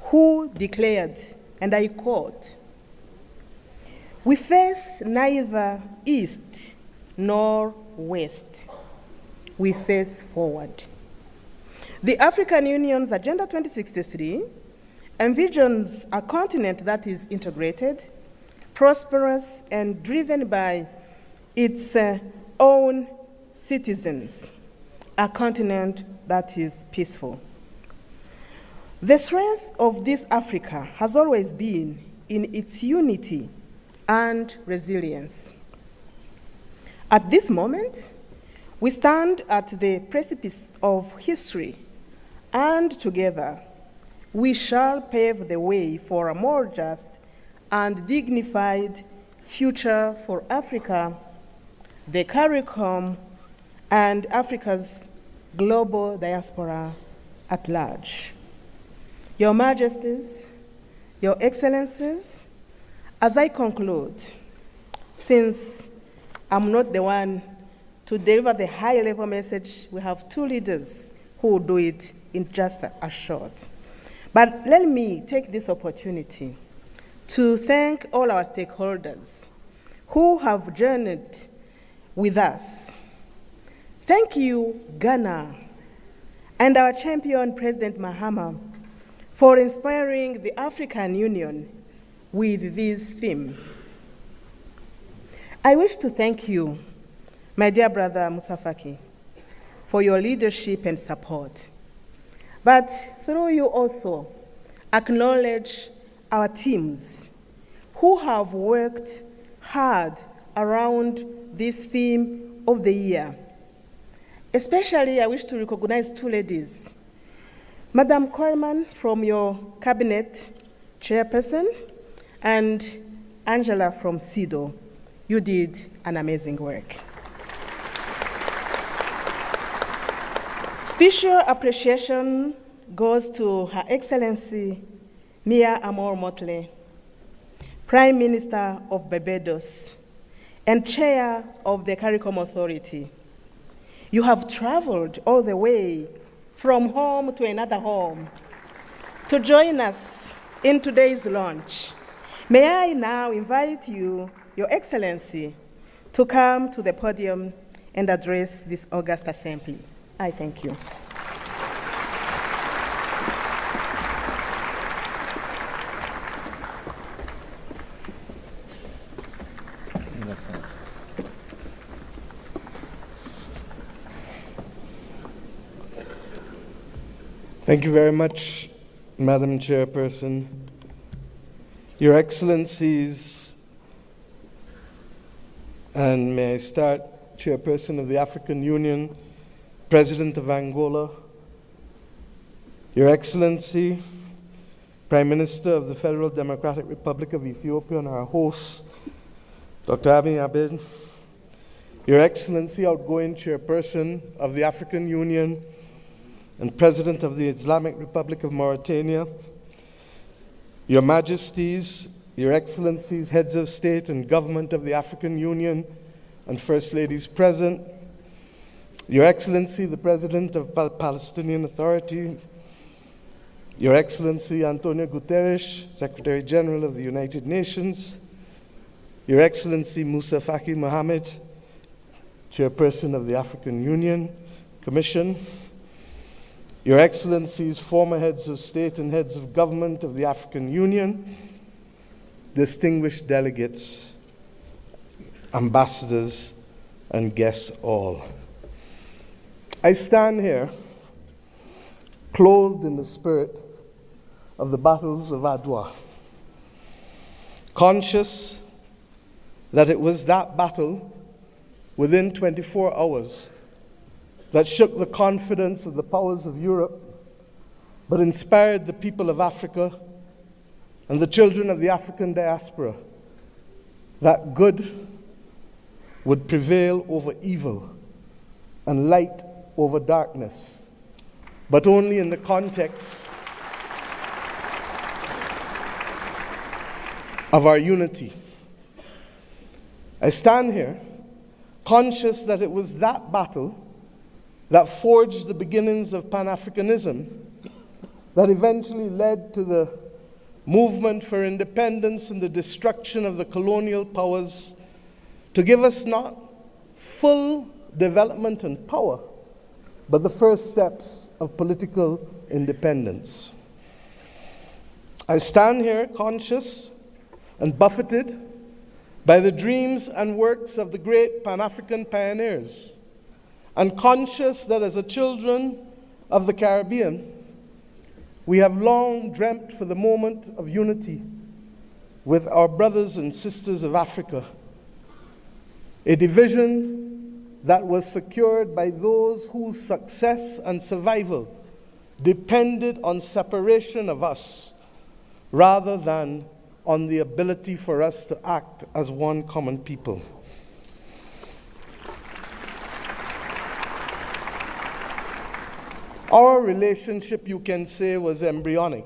J: who declared, and I quote, "We face neither east nor west. We face forward." The African Union's Agenda 2063 envisions a continent that is integrated, prosperous, and driven by its own citizens, a continent that is peaceful. The strength of this Africa has always been in its unity and resilience. At this moment, we stand at the precipice of history, and together we shall pave the way for a more just and dignified future for Africa, the CARICOM, and Africa's global diaspora at large. Your Majesties, Your Excellencies, as I conclude, since I'm not the one to deliver the high-level message, we have two leaders who will do it in just a short. But let me take this opportunity to thank all our stakeholders who have journeyed with us. Thank you, Ghana, and our champion, President Mahama, for inspiring the African Union with this theme. I wish to thank you, my dear brother Musa Faki, for your leadership and support. But through you also, acknowledge our teams who have worked hard around this theme of the year. Especially, I wish to recognize two ladies. Madam Coleman from your cabinet chairperson, and Angela from CEDAW. You did an amazing work. Special appreciation goes to Her Excellency Mia Amor Motley, Prime Minister of Barbados and Chair of the CARICOM Authority. You have traveled all the way from home to another home to join us in today's launch. May I now invite you, Your Excellency, to come to the podium and address this august assembly. I thank you.
K: Thank you very much, Madam Chairperson. Your Excellencies, and may I start, Chairperson of the African Union, President of Angola, Your Excellency, Prime Minister of the Federal Democratic Republic of Ethiopia, and our host, Dr. Abiy Ahmed, Your Excellency, outgoing Chairperson of the African Union, and President of the Islamic Republic of Mauritania, Your Majesties, Your Excellencies, Heads of State and Government of the African Union, and First Ladies present, Your Excellency, the President of the Palestinian Authority, Your Excellency Antonio Guterres, Secretary General of the United Nations, Your Excellency Musa Faki Mohammed, Chairperson of the African Union Commission, Your Excellencies, former heads of state and heads of government of the African Union, distinguished delegates, ambassadors, and guests all. I stand here clothed in the spirit of the battles of Adwa, conscious that it was that battle within 24 hours that shook the confidence of the powers of Europe, but inspired the people of Africa and the children of the African diaspora that good would prevail over evil and light over darkness, but only in the context of our unity. I stand here conscious that it was that battle that forged the beginnings of Pan-Africanism, that eventually led to the movement for independence and the destruction of the colonial powers, to give us not full development and power, but the first steps of political independence. I stand here conscious and buffeted by the dreams and works of the great Pan-African pioneers, and conscious that as a children of the Caribbean, we have long dreamt for the moment of unity with our brothers and sisters of Africa, a division that was secured by those whose success and survival depended on separation of us rather than on the ability for us to act as one common people. Our relationship, you can say, was embryonic.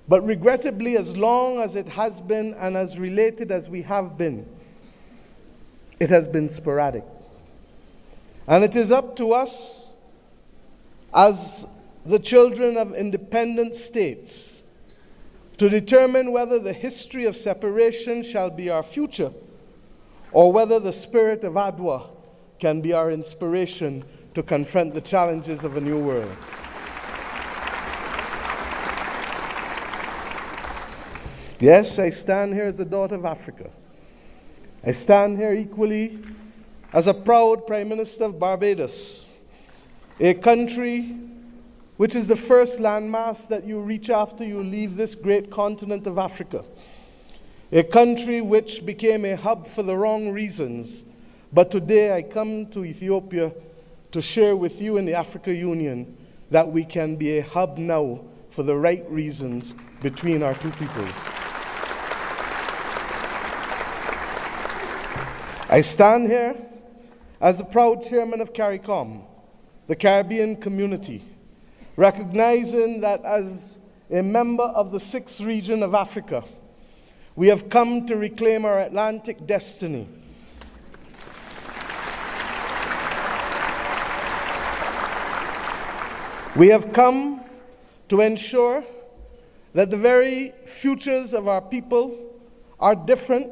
K: But regrettably, as long as it has been and as related as we have been, it has been sporadic. And it is up to us, as the children of independent states, to determine whether the history of separation shall be our future, or whether the spirit of Adwa can be our inspiration to confront the challenges of a new world. Yes, I stand here as a daughter of Africa. I stand here equally as a proud Prime Minister of Barbados, a country which is the first landmass that you reach after you leave this great continent of Africa. A country which became a hub for the wrong reasons, but today I come to Ethiopia to share with you in the Africa Union that we can be a hub now for the right reasons between our two peoples. I stand here as the proud chairman of CARICOM, the Caribbean community, recognizing that as a member of the 6th region of Africa, we have come to reclaim our Atlantic destiny. We have come to ensure that the very futures of our people are different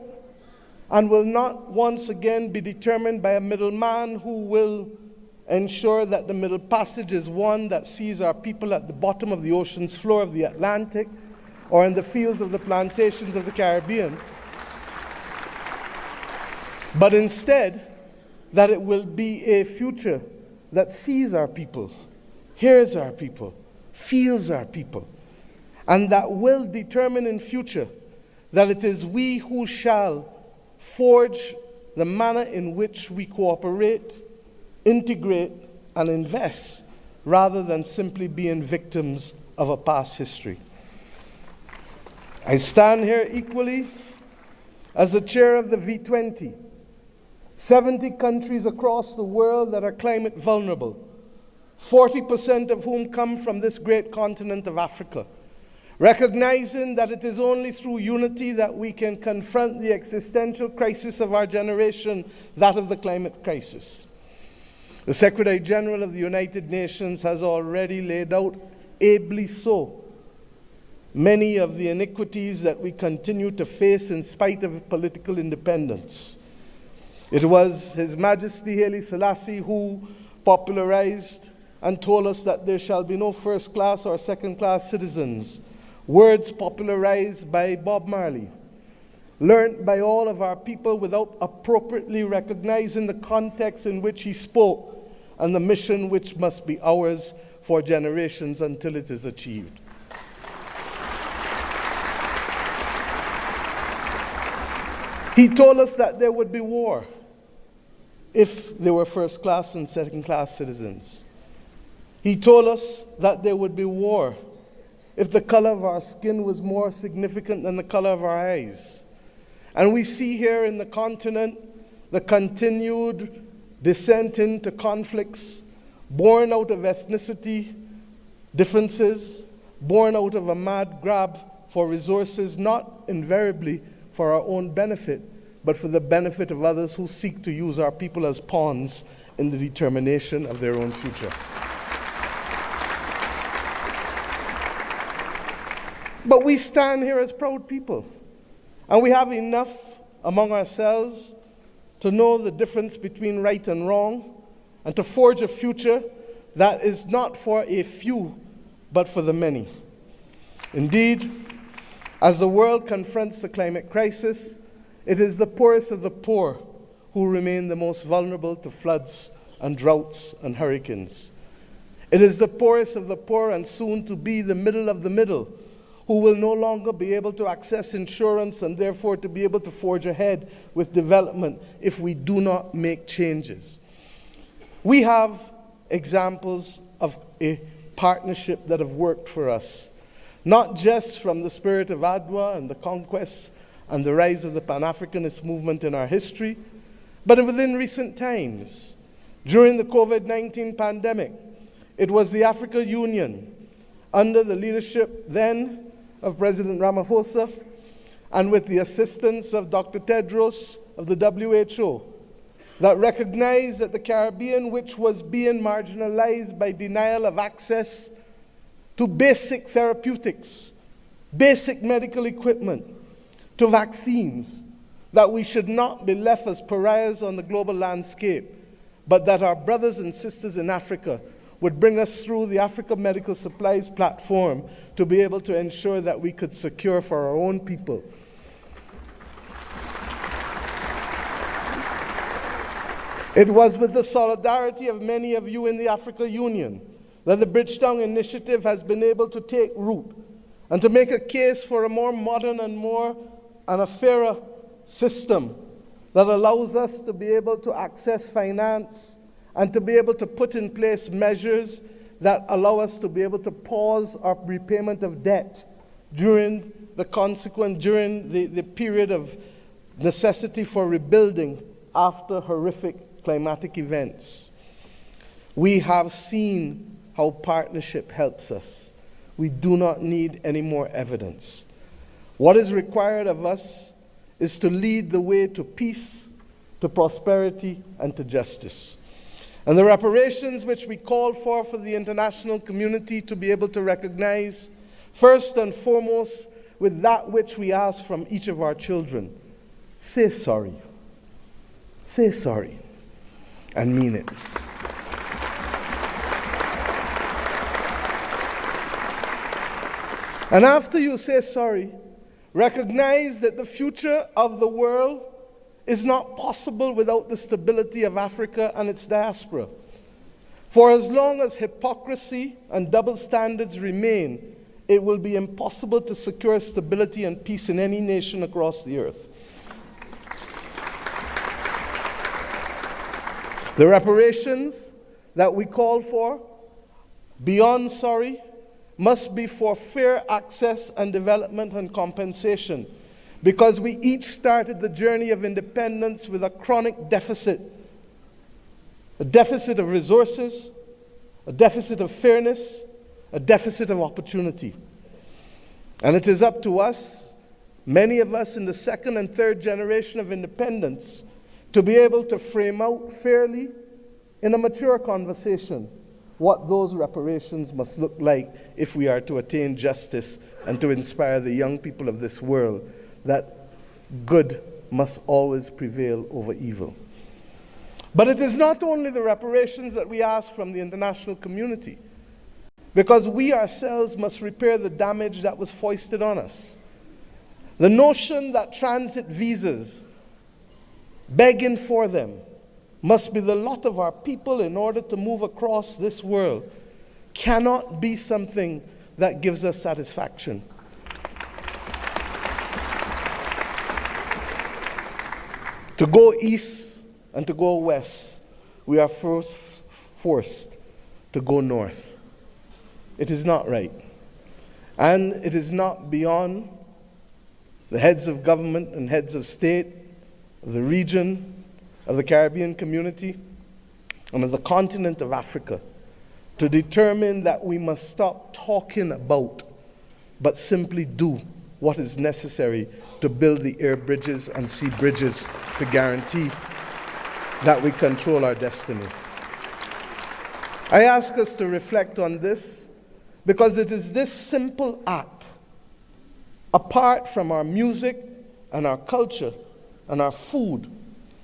K: and will not once again be determined by a middleman who will ensure that the Middle Passage is one that sees our people at the bottom of the ocean's floor of the Atlantic or in the fields of the plantations of the Caribbean, but instead that it will be a future that sees our people, hears our people, feels our people, and that will determine in future that it is we who shall forge the manner in which we cooperate, integrate, and invest, rather than simply being victims of a past history. I stand here equally as the chair of the V20, 70 countries across the world that are climate vulnerable, 40% of whom come from this great continent of Africa, recognizing that it is only through unity that we can confront the existential crisis of our generation, that of the climate crisis. The Secretary General of the United Nations has already laid out, ably so, many of the iniquities that we continue to face in spite of political independence. It was His Majesty Haile Selassie who popularized and told us that there shall be no first-class or second-class citizens, words popularized by Bob Marley, learned by all of our people without appropriately recognizing the context in which he spoke and the mission which must be ours for generations until it is achieved. He told us that there would be war if there were first-class and second-class citizens. He told us that there would be war if the color of our skin was more significant than the color of our eyes. And we see here in the continent the continued descent into conflicts born out of ethnicity differences, born out of a mad grab for resources, not invariably for our own benefit, but for the benefit of others who seek to use our people as pawns in the determination of their own future. But we stand here as proud people, and we have enough among ourselves to know the difference between right and wrong, and to forge a future that is not for a few, but for the many. Indeed, as the world confronts the climate crisis, it is the poorest of the poor who remain the most vulnerable to floods and droughts and hurricanes. It is the poorest of the poor, and soon to be the middle of the middle, who will no longer be able to access insurance and therefore to be able to forge ahead with development if we do not make changes. We have examples of a partnership that have worked for us, not just from the spirit of Adwa and the conquest and the rise of the Pan-Africanist movement in our history, but within recent times. During the COVID-19 pandemic, it was the Africa Union, under the leadership then of President Ramaphosa, and with the assistance of Dr. Tedros of the WHO, that recognized that the Caribbean, which was being marginalized by denial of access to basic therapeutics, basic medical equipment, to vaccines, that we should not be left as pariahs on the global landscape, but that our brothers and sisters in Africa would bring us through the Africa Medical Supplies platform to be able to ensure that we could secure for our own people. It was with the solidarity of many of you in the Africa Union that the Bridgetown Initiative has been able to take root and to make a case for a more modern and a fairer system that allows us to be able to access finance and to be able to put in place measures that allow us to be able to pause our repayment of debt during the period of necessity for rebuilding after horrific climatic events. We have seen how partnership helps us. We do not need any more evidence. What is required of us is to lead the way to peace, to prosperity, and to justice. And the reparations which we call for the international community to be able to recognize, first and foremost, with that which we ask from each of our children. Say sorry. Say sorry, and mean it. And after you say sorry, recognize that the future of the world is not possible without the stability of Africa and its diaspora. For as long as hypocrisy and double standards remain, it will be impossible to secure stability and peace in any nation across the earth. The reparations that we call for, beyond sorry, must be for fair access and development and compensation, because we each started the journey of independence with a chronic deficit, a deficit of resources, a deficit of fairness, a deficit of opportunity. And it is up to us, many of us in the second and third generation of independence, to be able to frame out fairly in a mature conversation what those reparations must look like if we are to attain justice and to inspire the young people of this world that good must always prevail over evil. But it is not only the reparations that we ask from the international community, because we ourselves must repair the damage that was foisted on us. The notion that transit visas, begging for them, must be the lot of our people in order to move across this world cannot be something that gives us satisfaction. To go east and to go west, we are first forced to go north. It is not right. And it is not beyond the heads of government and heads of state, of the region, of the Caribbean community, and of the continent of Africa to determine that we must stop talking about, but simply do what is necessary to build the air bridges and sea bridges to guarantee that we control our destiny. I ask us to reflect on this because it is this simple act, apart from our music and our culture and our food,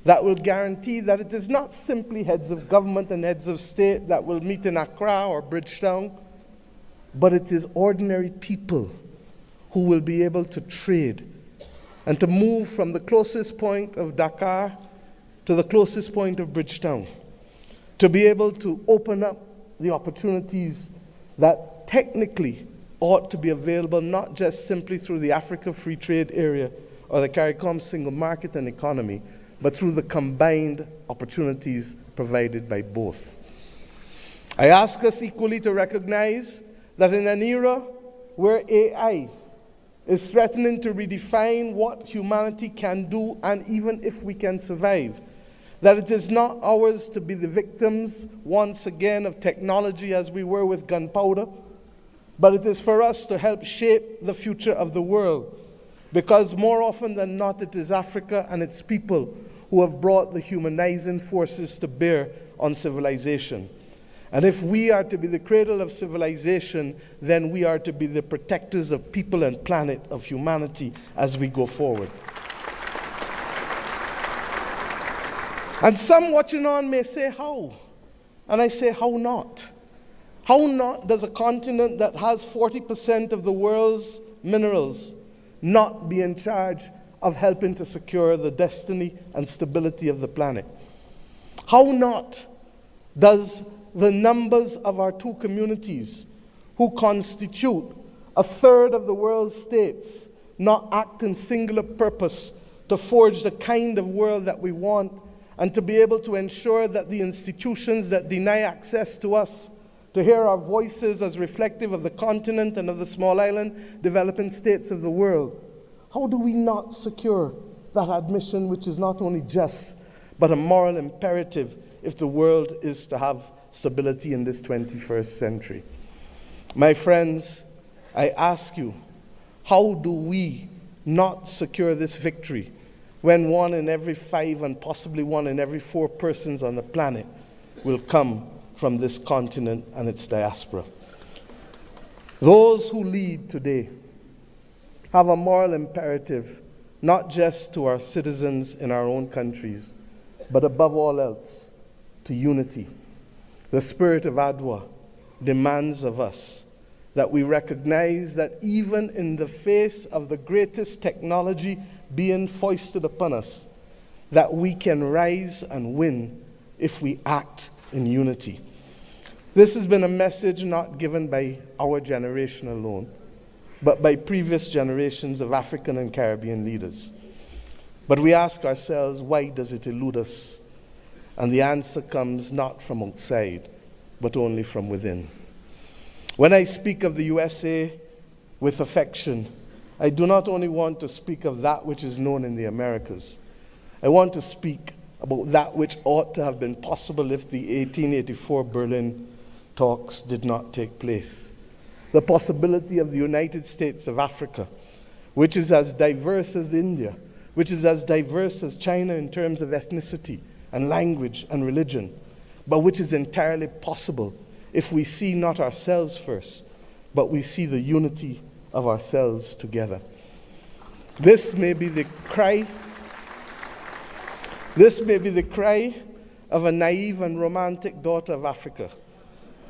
K: that will guarantee that it is not simply heads of government and heads of state that will meet in Accra or Bridgetown, but it is ordinary people who will be able to trade and to move from the closest point of Dakar to the closest point of Bridgetown, to be able to open up the opportunities that technically ought to be available not just simply through the Africa Free Trade Area or the CARICOM single market and economy, but through the combined opportunities provided by both. I ask us equally to recognize that in an era where AI is threatening to redefine what humanity can do and even if we can survive, that it is not ours to be the victims once again of technology as we were with gunpowder, but it is for us to help shape the future of the world, because more often than not it is Africa and its people who have brought the humanizing forces to bear on civilization. And if we are to be the cradle of civilization, then we are to be the protectors of people and planet, of humanity, as we go forward. And some watching on may say, how? And I say, how not? How not does a continent that has 40% of the world's minerals not be in charge of helping to secure the destiny and stability of the planet? How not does the numbers of our two communities, who constitute a third of the world's states, not act in singular purpose to forge the kind of world that we want, and to be able to ensure that the institutions that deny access to us, to hear our voices as reflective of the continent and of the small island developing states of the world, how do we not secure that admission, which is not only just, but a moral imperative if the world is to have stability in this 21st century? My friends, I ask you, how do we not secure this victory when 1 in every 5 and possibly 1 in every 4 persons on the planet will come from this continent and its diaspora? Those who lead today have a moral imperative, not just to our citizens in our own countries, but above all else, to unity. The spirit of Adwa demands of us that we recognize that even in the face of the greatest technology being foisted upon us, that we can rise and win if we act in unity. This has been a message not given by our generation alone, but by previous generations of African and Caribbean leaders. But we ask ourselves, why does it elude us? And the answer comes not from outside, but only from within. When I speak of the USA with affection, I do not only want to speak of that which is known in the Americas. I want to speak about that which ought to have been possible if the 1884 Berlin talks did not take place. The possibility of the United States of Africa, which is as diverse as India, which is as diverse as China in terms of ethnicity and language and religion, but which is entirely possible if we see not ourselves first, but we see the unity of ourselves together. This may be the cry of a naive and romantic daughter of Africa.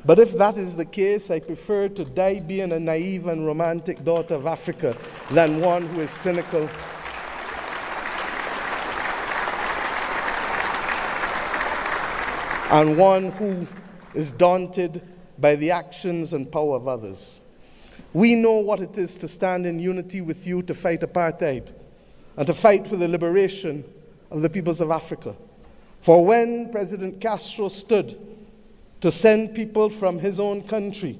K: But if that is the case, I prefer to die being a naive and romantic daughter of Africa than one who is cynical and one who is daunted by the actions and power of others. We know what it is to stand in unity with you to fight apartheid and to fight for the liberation of the peoples of Africa. For when President Castro stood to send people from his own country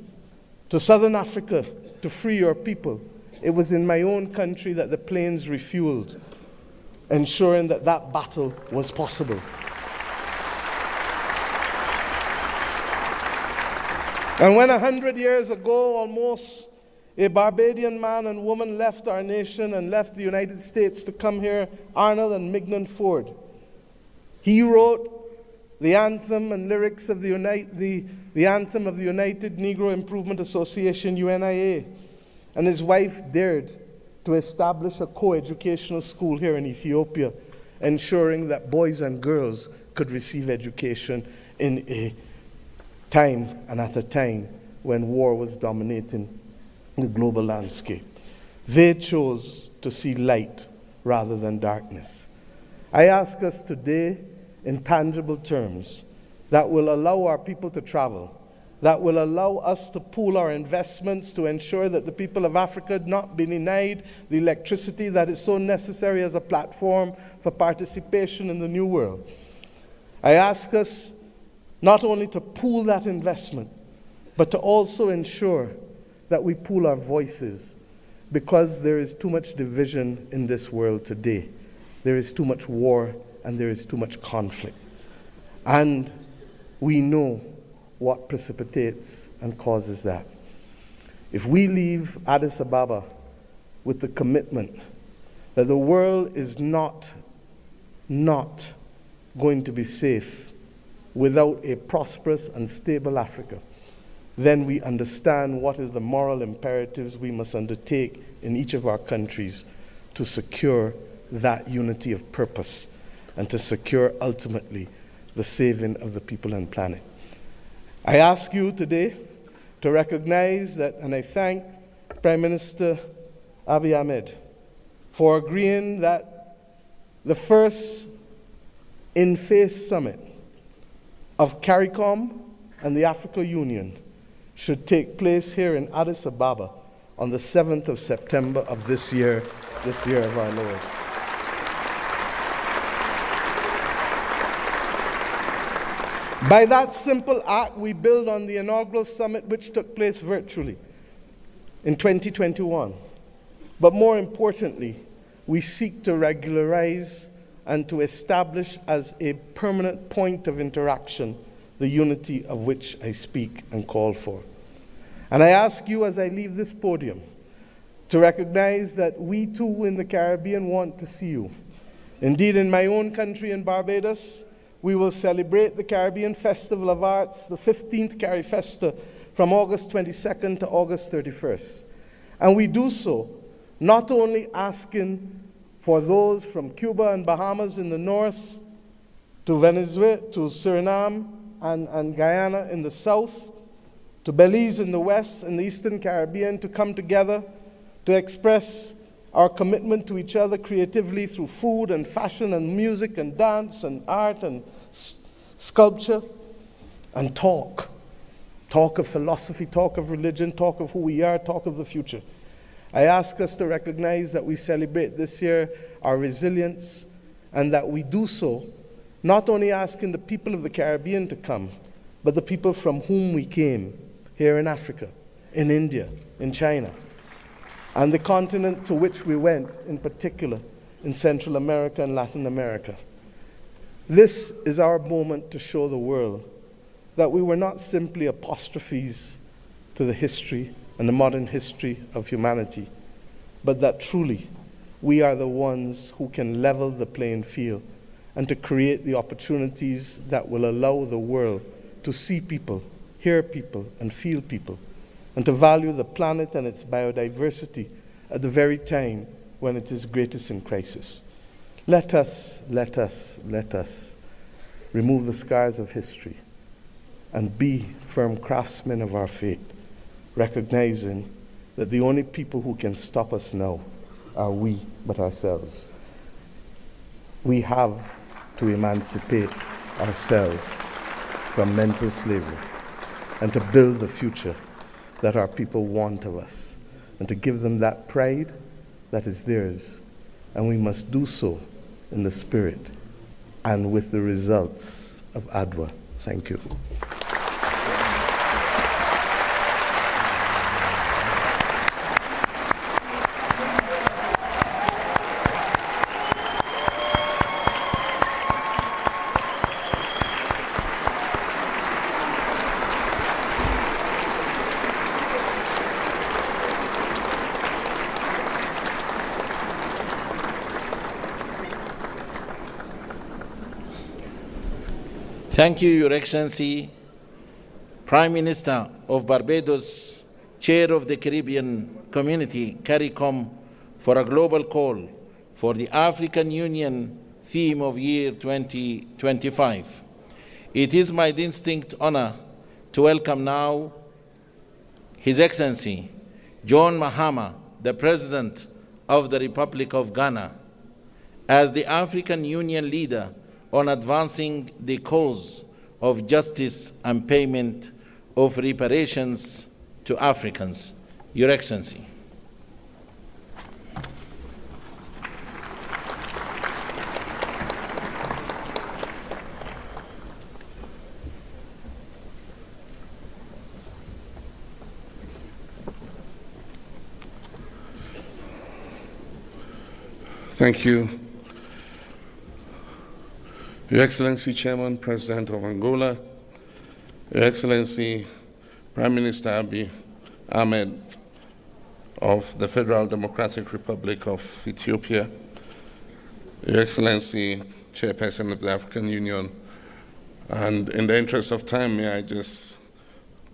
K: to southern Africa to free your people, it was in my own country that the planes refueled, ensuring that that battle was possible. And when 100 years ago, almost, a Barbadian man and woman left our nation and left the United States to come here, Arnold and Mignon Ford, he wrote the anthem and lyrics of the anthem of the United Negro Improvement Association, UNIA, and his wife dared to establish a co-educational school here in Ethiopia, ensuring that boys and girls could receive education in a time and at a time when war was dominating the global landscape. They chose to see light rather than darkness. I ask us today, in tangible terms, that will allow our people to travel, that will allow us to pool our investments to ensure that the people of Africa not be denied the electricity that is so necessary as a platform for participation in the new world. I ask us not only to pool that investment, but to also ensure that we pool our voices, because there is too much division in this world today. There is too much war and there is too much conflict. And we know what precipitates and causes that. If we leave Addis Ababa with the commitment that the world is not going to be safe without a prosperous and stable Africa, then we understand what is the moral imperatives we must undertake in each of our countries to secure that unity of purpose and to secure ultimately the saving of the people and planet. I ask you today to recognize that, and I thank Prime Minister Abiy Ahmed for agreeing that the first in-face summit of CARICOM and the African Union should take place here in Addis Ababa on the 7th of September of this year of our Lord. By that simple act, we build on the inaugural summit which took place virtually in 2021. But more importantly, we seek to regularize and to establish as a permanent point of interaction the unity of which I speak and call for. And I ask you as I leave this podium to recognize that we too in the Caribbean want to see you. Indeed, in my own country in Barbados, we will celebrate the Caribbean Festival of Arts, the 15th CariFesta, from August 22nd to August 31st. And we do so not only asking for those from Cuba and Bahamas in the north, to Venezuela, to Suriname and Guyana in the south, to Belize in the west and the Eastern Caribbean to come together to express our commitment to each other creatively through food and fashion and music and dance and art and sculpture, and talk of philosophy, talk of religion, talk of who we are, talk of the future. I ask us to recognize that we celebrate this year our resilience, and that we do so not only asking the people of the Caribbean to come, but the people from whom we came here in Africa, in India, in China, and the continent to which we went, in particular, in Central America and Latin America. This is our moment to show the world that we were not simply apostrophes to the history and the modern history of humanity, but that truly we are the ones who can level the playing field and to create the opportunities that will allow the world to see people, hear people, and feel people, and to value the planet and its biodiversity at the very time when it is greatest in crisis. Let us remove the scars of history and be firm craftsmen of our fate, recognizing that the only people who can stop us now are we, but ourselves. We have to emancipate ourselves from mental slavery and to build the future that our people want of us, and to give them that pride that is theirs. And we must do so in the spirit and with the results of ADWA. Thank you.
C: Thank you, Your Excellency, Prime Minister of Barbados, Chair of the Caribbean Community, CARICOM, for a global call for the African Union theme of year 2025. It is my distinct honor to welcome now His Excellency John Mahama, the President of the Republic of Ghana, as the African Union leader on advancing the cause of justice and payment of reparations to Africans. Your Excellency.
L: Thank you. Your Excellency, Chairman, President of Angola, Your Excellency, Prime Minister Abiy Ahmed of the Federal Democratic Republic of Ethiopia, Your Excellency, Chairperson of the African Union, and in the interest of time, may I just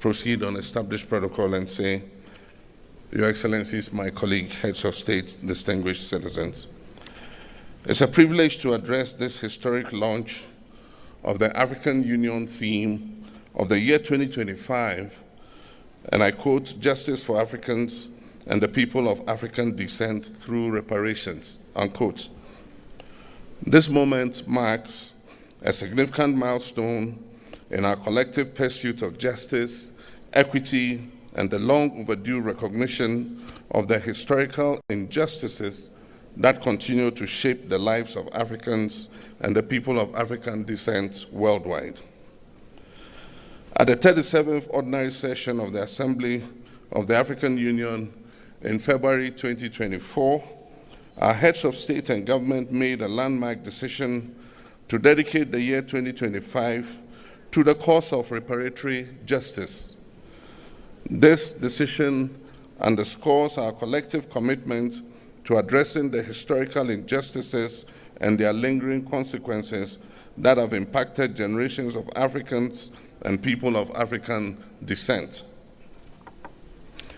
L: proceed on established protocol and say, Your Excellencies, my colleague, heads of state, distinguished citizens. It's a privilege to address this historic launch of the African Union theme of the year 2025, and I quote, "Justice for Africans and the people of African descent through reparations," unquote. This moment marks a significant milestone in our collective pursuit of justice, equity, and the long overdue recognition of the historical injustices that continue to shape the lives of Africans and the people of African descent worldwide. At the 37th Ordinary Session of the Assembly of the African Union in February 2024, our heads of state and government made a landmark decision to dedicate the year 2025 to the cause of reparatory justice. This decision underscores our collective commitment to addressing the historical injustices and their lingering consequences that have impacted generations of Africans and people of African descent.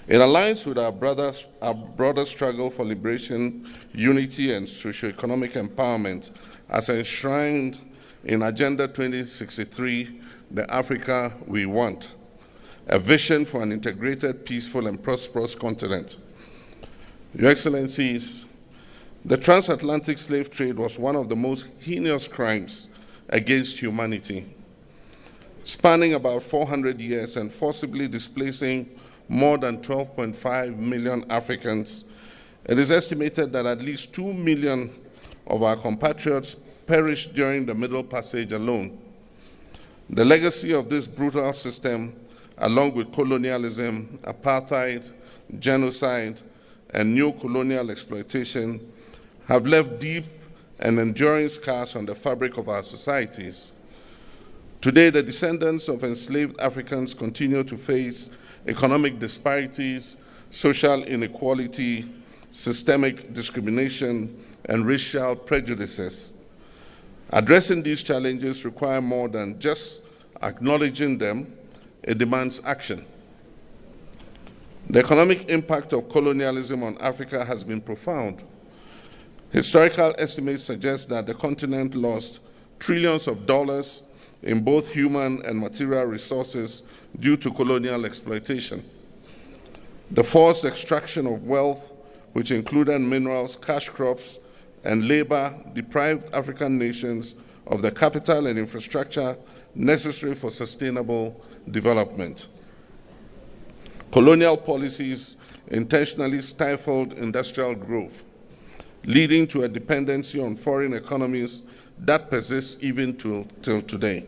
L: It aligns with our broader struggle for liberation, unity, and socio-economic empowerment as enshrined in Agenda 2063, the Africa we want, a vision for an integrated, peaceful, and prosperous continent. Your Excellencies, the transatlantic slave trade was one of the most heinous crimes against humanity, spanning about 400 years and forcibly displacing more than 12.5 million Africans. It is estimated that at least 2 million of our compatriots perished during the Middle Passage alone. The legacy of this brutal system, along with colonialism, apartheid, genocide, and neo-colonial exploitation, have left deep and enduring scars on the fabric of our societies. Today, the descendants of enslaved Africans continue to face economic disparities, social inequality, systemic discrimination, and racial prejudices. Addressing these challenges require more than just acknowledging them. It demands action. The economic impact of colonialism on Africa has been profound. Historical estimates suggest that the continent lost trillions of dollars in both human and material resources due to colonial exploitation. The forced extraction of wealth, which included minerals, cash crops, and labor, deprived African nations of the capital and infrastructure necessary for sustainable development. Colonial policies intentionally stifled industrial growth, leading to a dependency on foreign economies that persists even till today.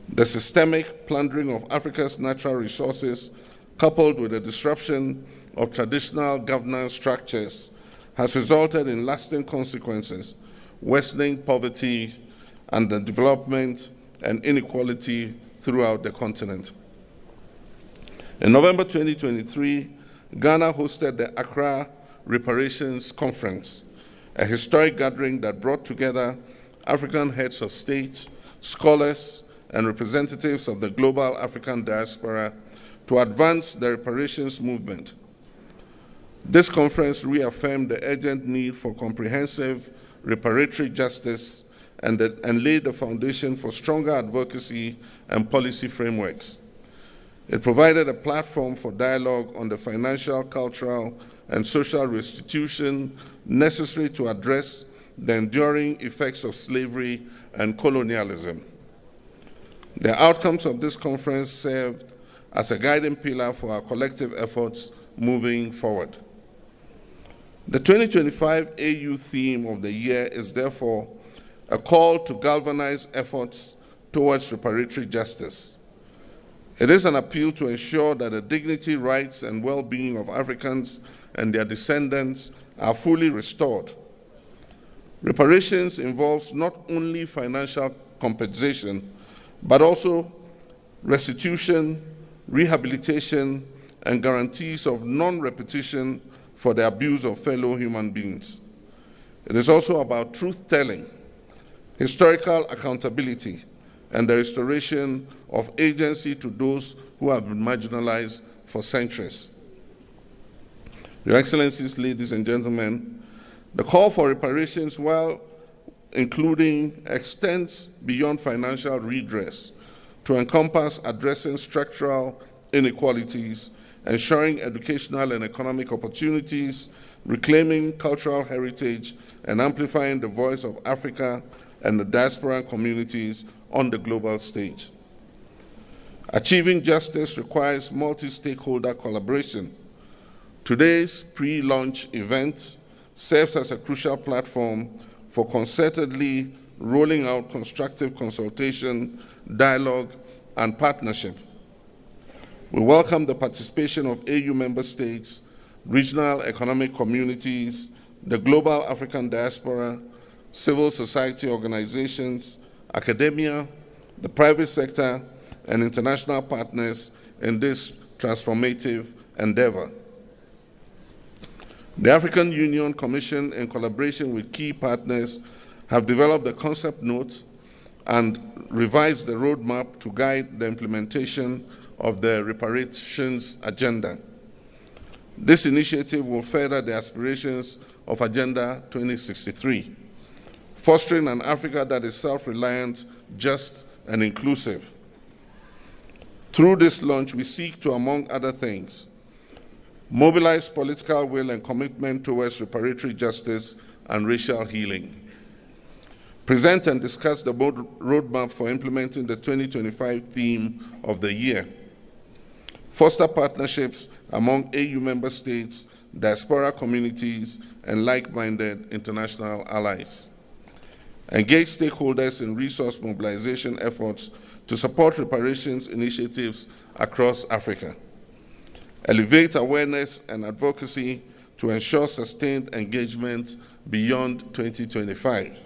L: The systemic plundering of Africa's natural resources, coupled with the disruption of traditional governance structures, has resulted in lasting consequences, worsening poverty, underdevelopment, and inequality throughout the continent. In November 2023, Ghana hosted the Accra Reparations Conference, a historic gathering that brought together African heads of state, scholars, and representatives of the global African diaspora to advance the reparations movement. This conference reaffirmed the urgent need for comprehensive reparatory justice and laid the foundation for stronger advocacy and policy frameworks. It provided a platform for dialogue on the financial, cultural, and social restitution necessary to address the enduring effects of slavery and colonialism. The outcomes of this conference served as a guiding pillar for our collective efforts moving forward. The 2025 AU theme of the year is therefore a call to galvanize efforts towards reparatory justice. It is an appeal to ensure that the dignity, rights, and well-being of Africans and their descendants are fully restored. Reparations involves not only financial compensation, but also restitution, rehabilitation, and guarantees of non-repetition for the abuse of fellow human beings. It is also about truth-telling, historical accountability, and the restoration of agency to those who have been marginalized for centuries. Your Excellencies, ladies and gentlemen, The call for reparations, while including, extends beyond financial redress to encompass addressing structural inequalities, ensuring educational and economic opportunities, reclaiming cultural heritage, and amplifying the voice of Africa and the diaspora communities on the global stage. Achieving justice requires multi-stakeholder collaboration. Today's pre-launch event serves as a crucial platform for concertedly rolling out constructive consultation, dialogue, and partnership. We welcome the participation of AU member states, regional economic communities, the global African diaspora, civil society organizations, academia, the private sector, and international partners in this transformative endeavor. The African Union Commission, in collaboration with key partners, have developed a concept note and revised the roadmap to guide the implementation of the reparations agenda. This initiative will further the aspirations of Agenda 2063, fostering an Africa that is self-reliant, just, and inclusive. Through this launch, we seek to, among other things, mobilize political will and commitment towards reparatory justice and racial healing. Present and discuss the roadmap for implementing the 2025 theme of the year. Foster partnerships among AU member states, diaspora communities, and like-minded international allies. Engage stakeholders in resource mobilization efforts to support reparations initiatives across Africa. Elevate awareness and advocacy to ensure sustained engagement beyond 2025.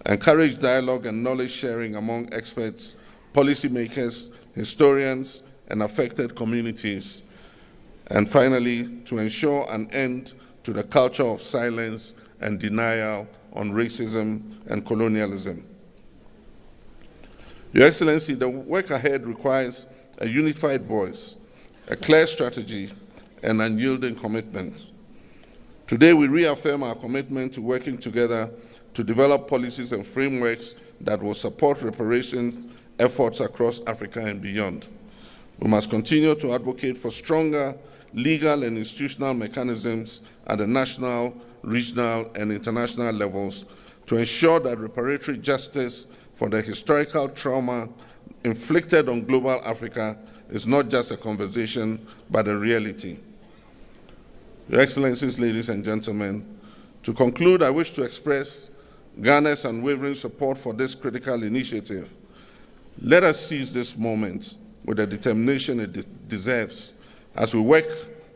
L: Encourage dialogue and knowledge sharing among experts, policymakers, historians, and affected communities. And finally, to ensure an end to the culture of silence and denial on racism and colonialism. Your Excellency, the work ahead requires a unified voice, a clear strategy, and unyielding commitment. Today, we reaffirm our commitment to working together to develop policies and frameworks that will support reparations efforts across Africa and beyond. We must continue to advocate for stronger legal and institutional mechanisms at the national, regional, and international levels to ensure that reparatory justice for the historical trauma inflicted on global Africa is not just a conversation, but a reality. Your Excellencies, ladies and gentlemen, to conclude, I wish to express Ghana's unwavering support for this critical initiative. Let us seize this moment with the determination it deserves as we work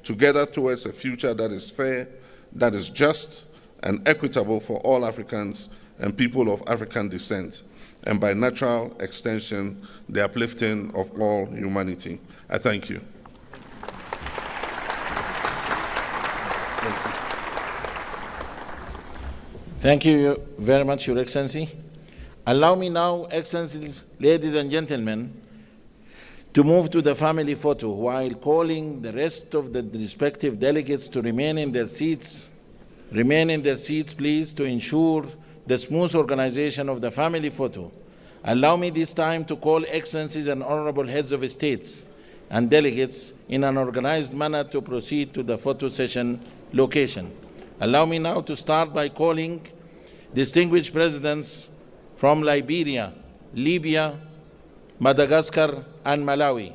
L: together towards a future that is fair, that is just, and equitable for all Africans and people of African descent, and by natural extension, the uplifting of all humanity. I thank you.
C: Thank you very much, Your Excellency. Allow me now, Excellencies, ladies and gentlemen, to move to the family photo while calling the rest of the respective delegates to remain in their seats. Remain in their seats, please, to ensure the smooth organization of the family photo. Allow me this time to call Excellencies and Honorable Heads of States and delegates in an organized manner to proceed to the photo session location. Allow me now to start by calling distinguished presidents from Liberia, Libya, Madagascar, and Malawi.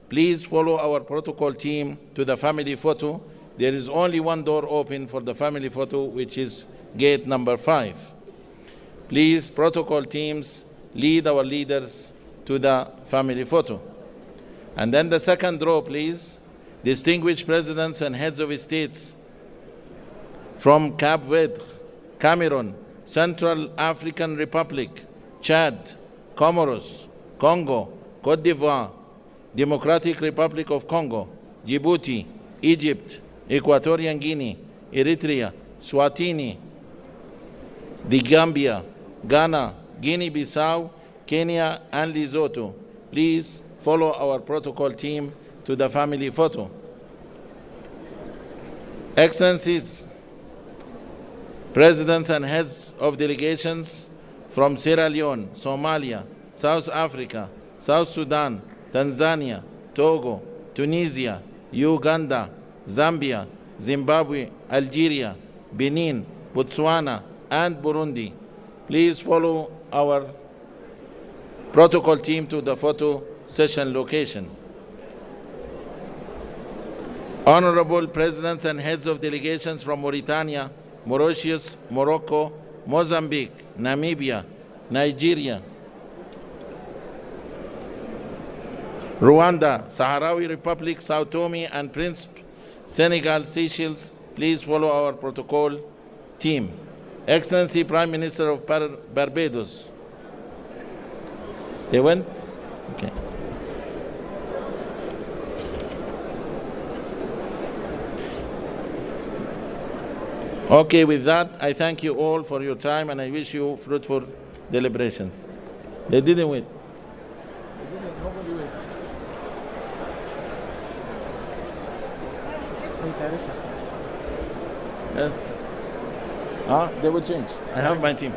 C: Please follow our protocol team to the family photo. There is only one door open for the family photo, which is gate number 5. Please, protocol teams, lead our leaders to the family photo. And then the second row, please, distinguished presidents and heads of states from Cape Verde, Cameroon, Central African Republic, Chad, Comoros, Congo, Cote d'Ivoire, Democratic Republic of Congo, Djibouti, Egypt, Equatorial Guinea, Eritrea, Swatini, the Gambia, Ghana, Guinea-Bissau, Kenya, and Lesotho. Please follow our protocol team to the family photo. Excellencies, presidents and heads of delegations from Sierra Leone, Somalia, South Africa, South Sudan, Tanzania, Togo, Tunisia, Uganda, Zambia, Zimbabwe, Algeria, Benin, Botswana, and Burundi. Please follow our protocol team to the photo session location. Honorable presidents and heads of delegations from Mauritania, Mauritius, Morocco, Mozambique, Namibia, Nigeria, Rwanda, Sahrawi Republic, Sao Tome and Principe, Senegal, Seychelles, please follow our protocol team. Excellency Prime Minister of Barbados. They went? Okay. Okay, with that, I thank you all for your time and I wish you fruitful deliberations. They didn't wait. Yes. They will change. I have my team.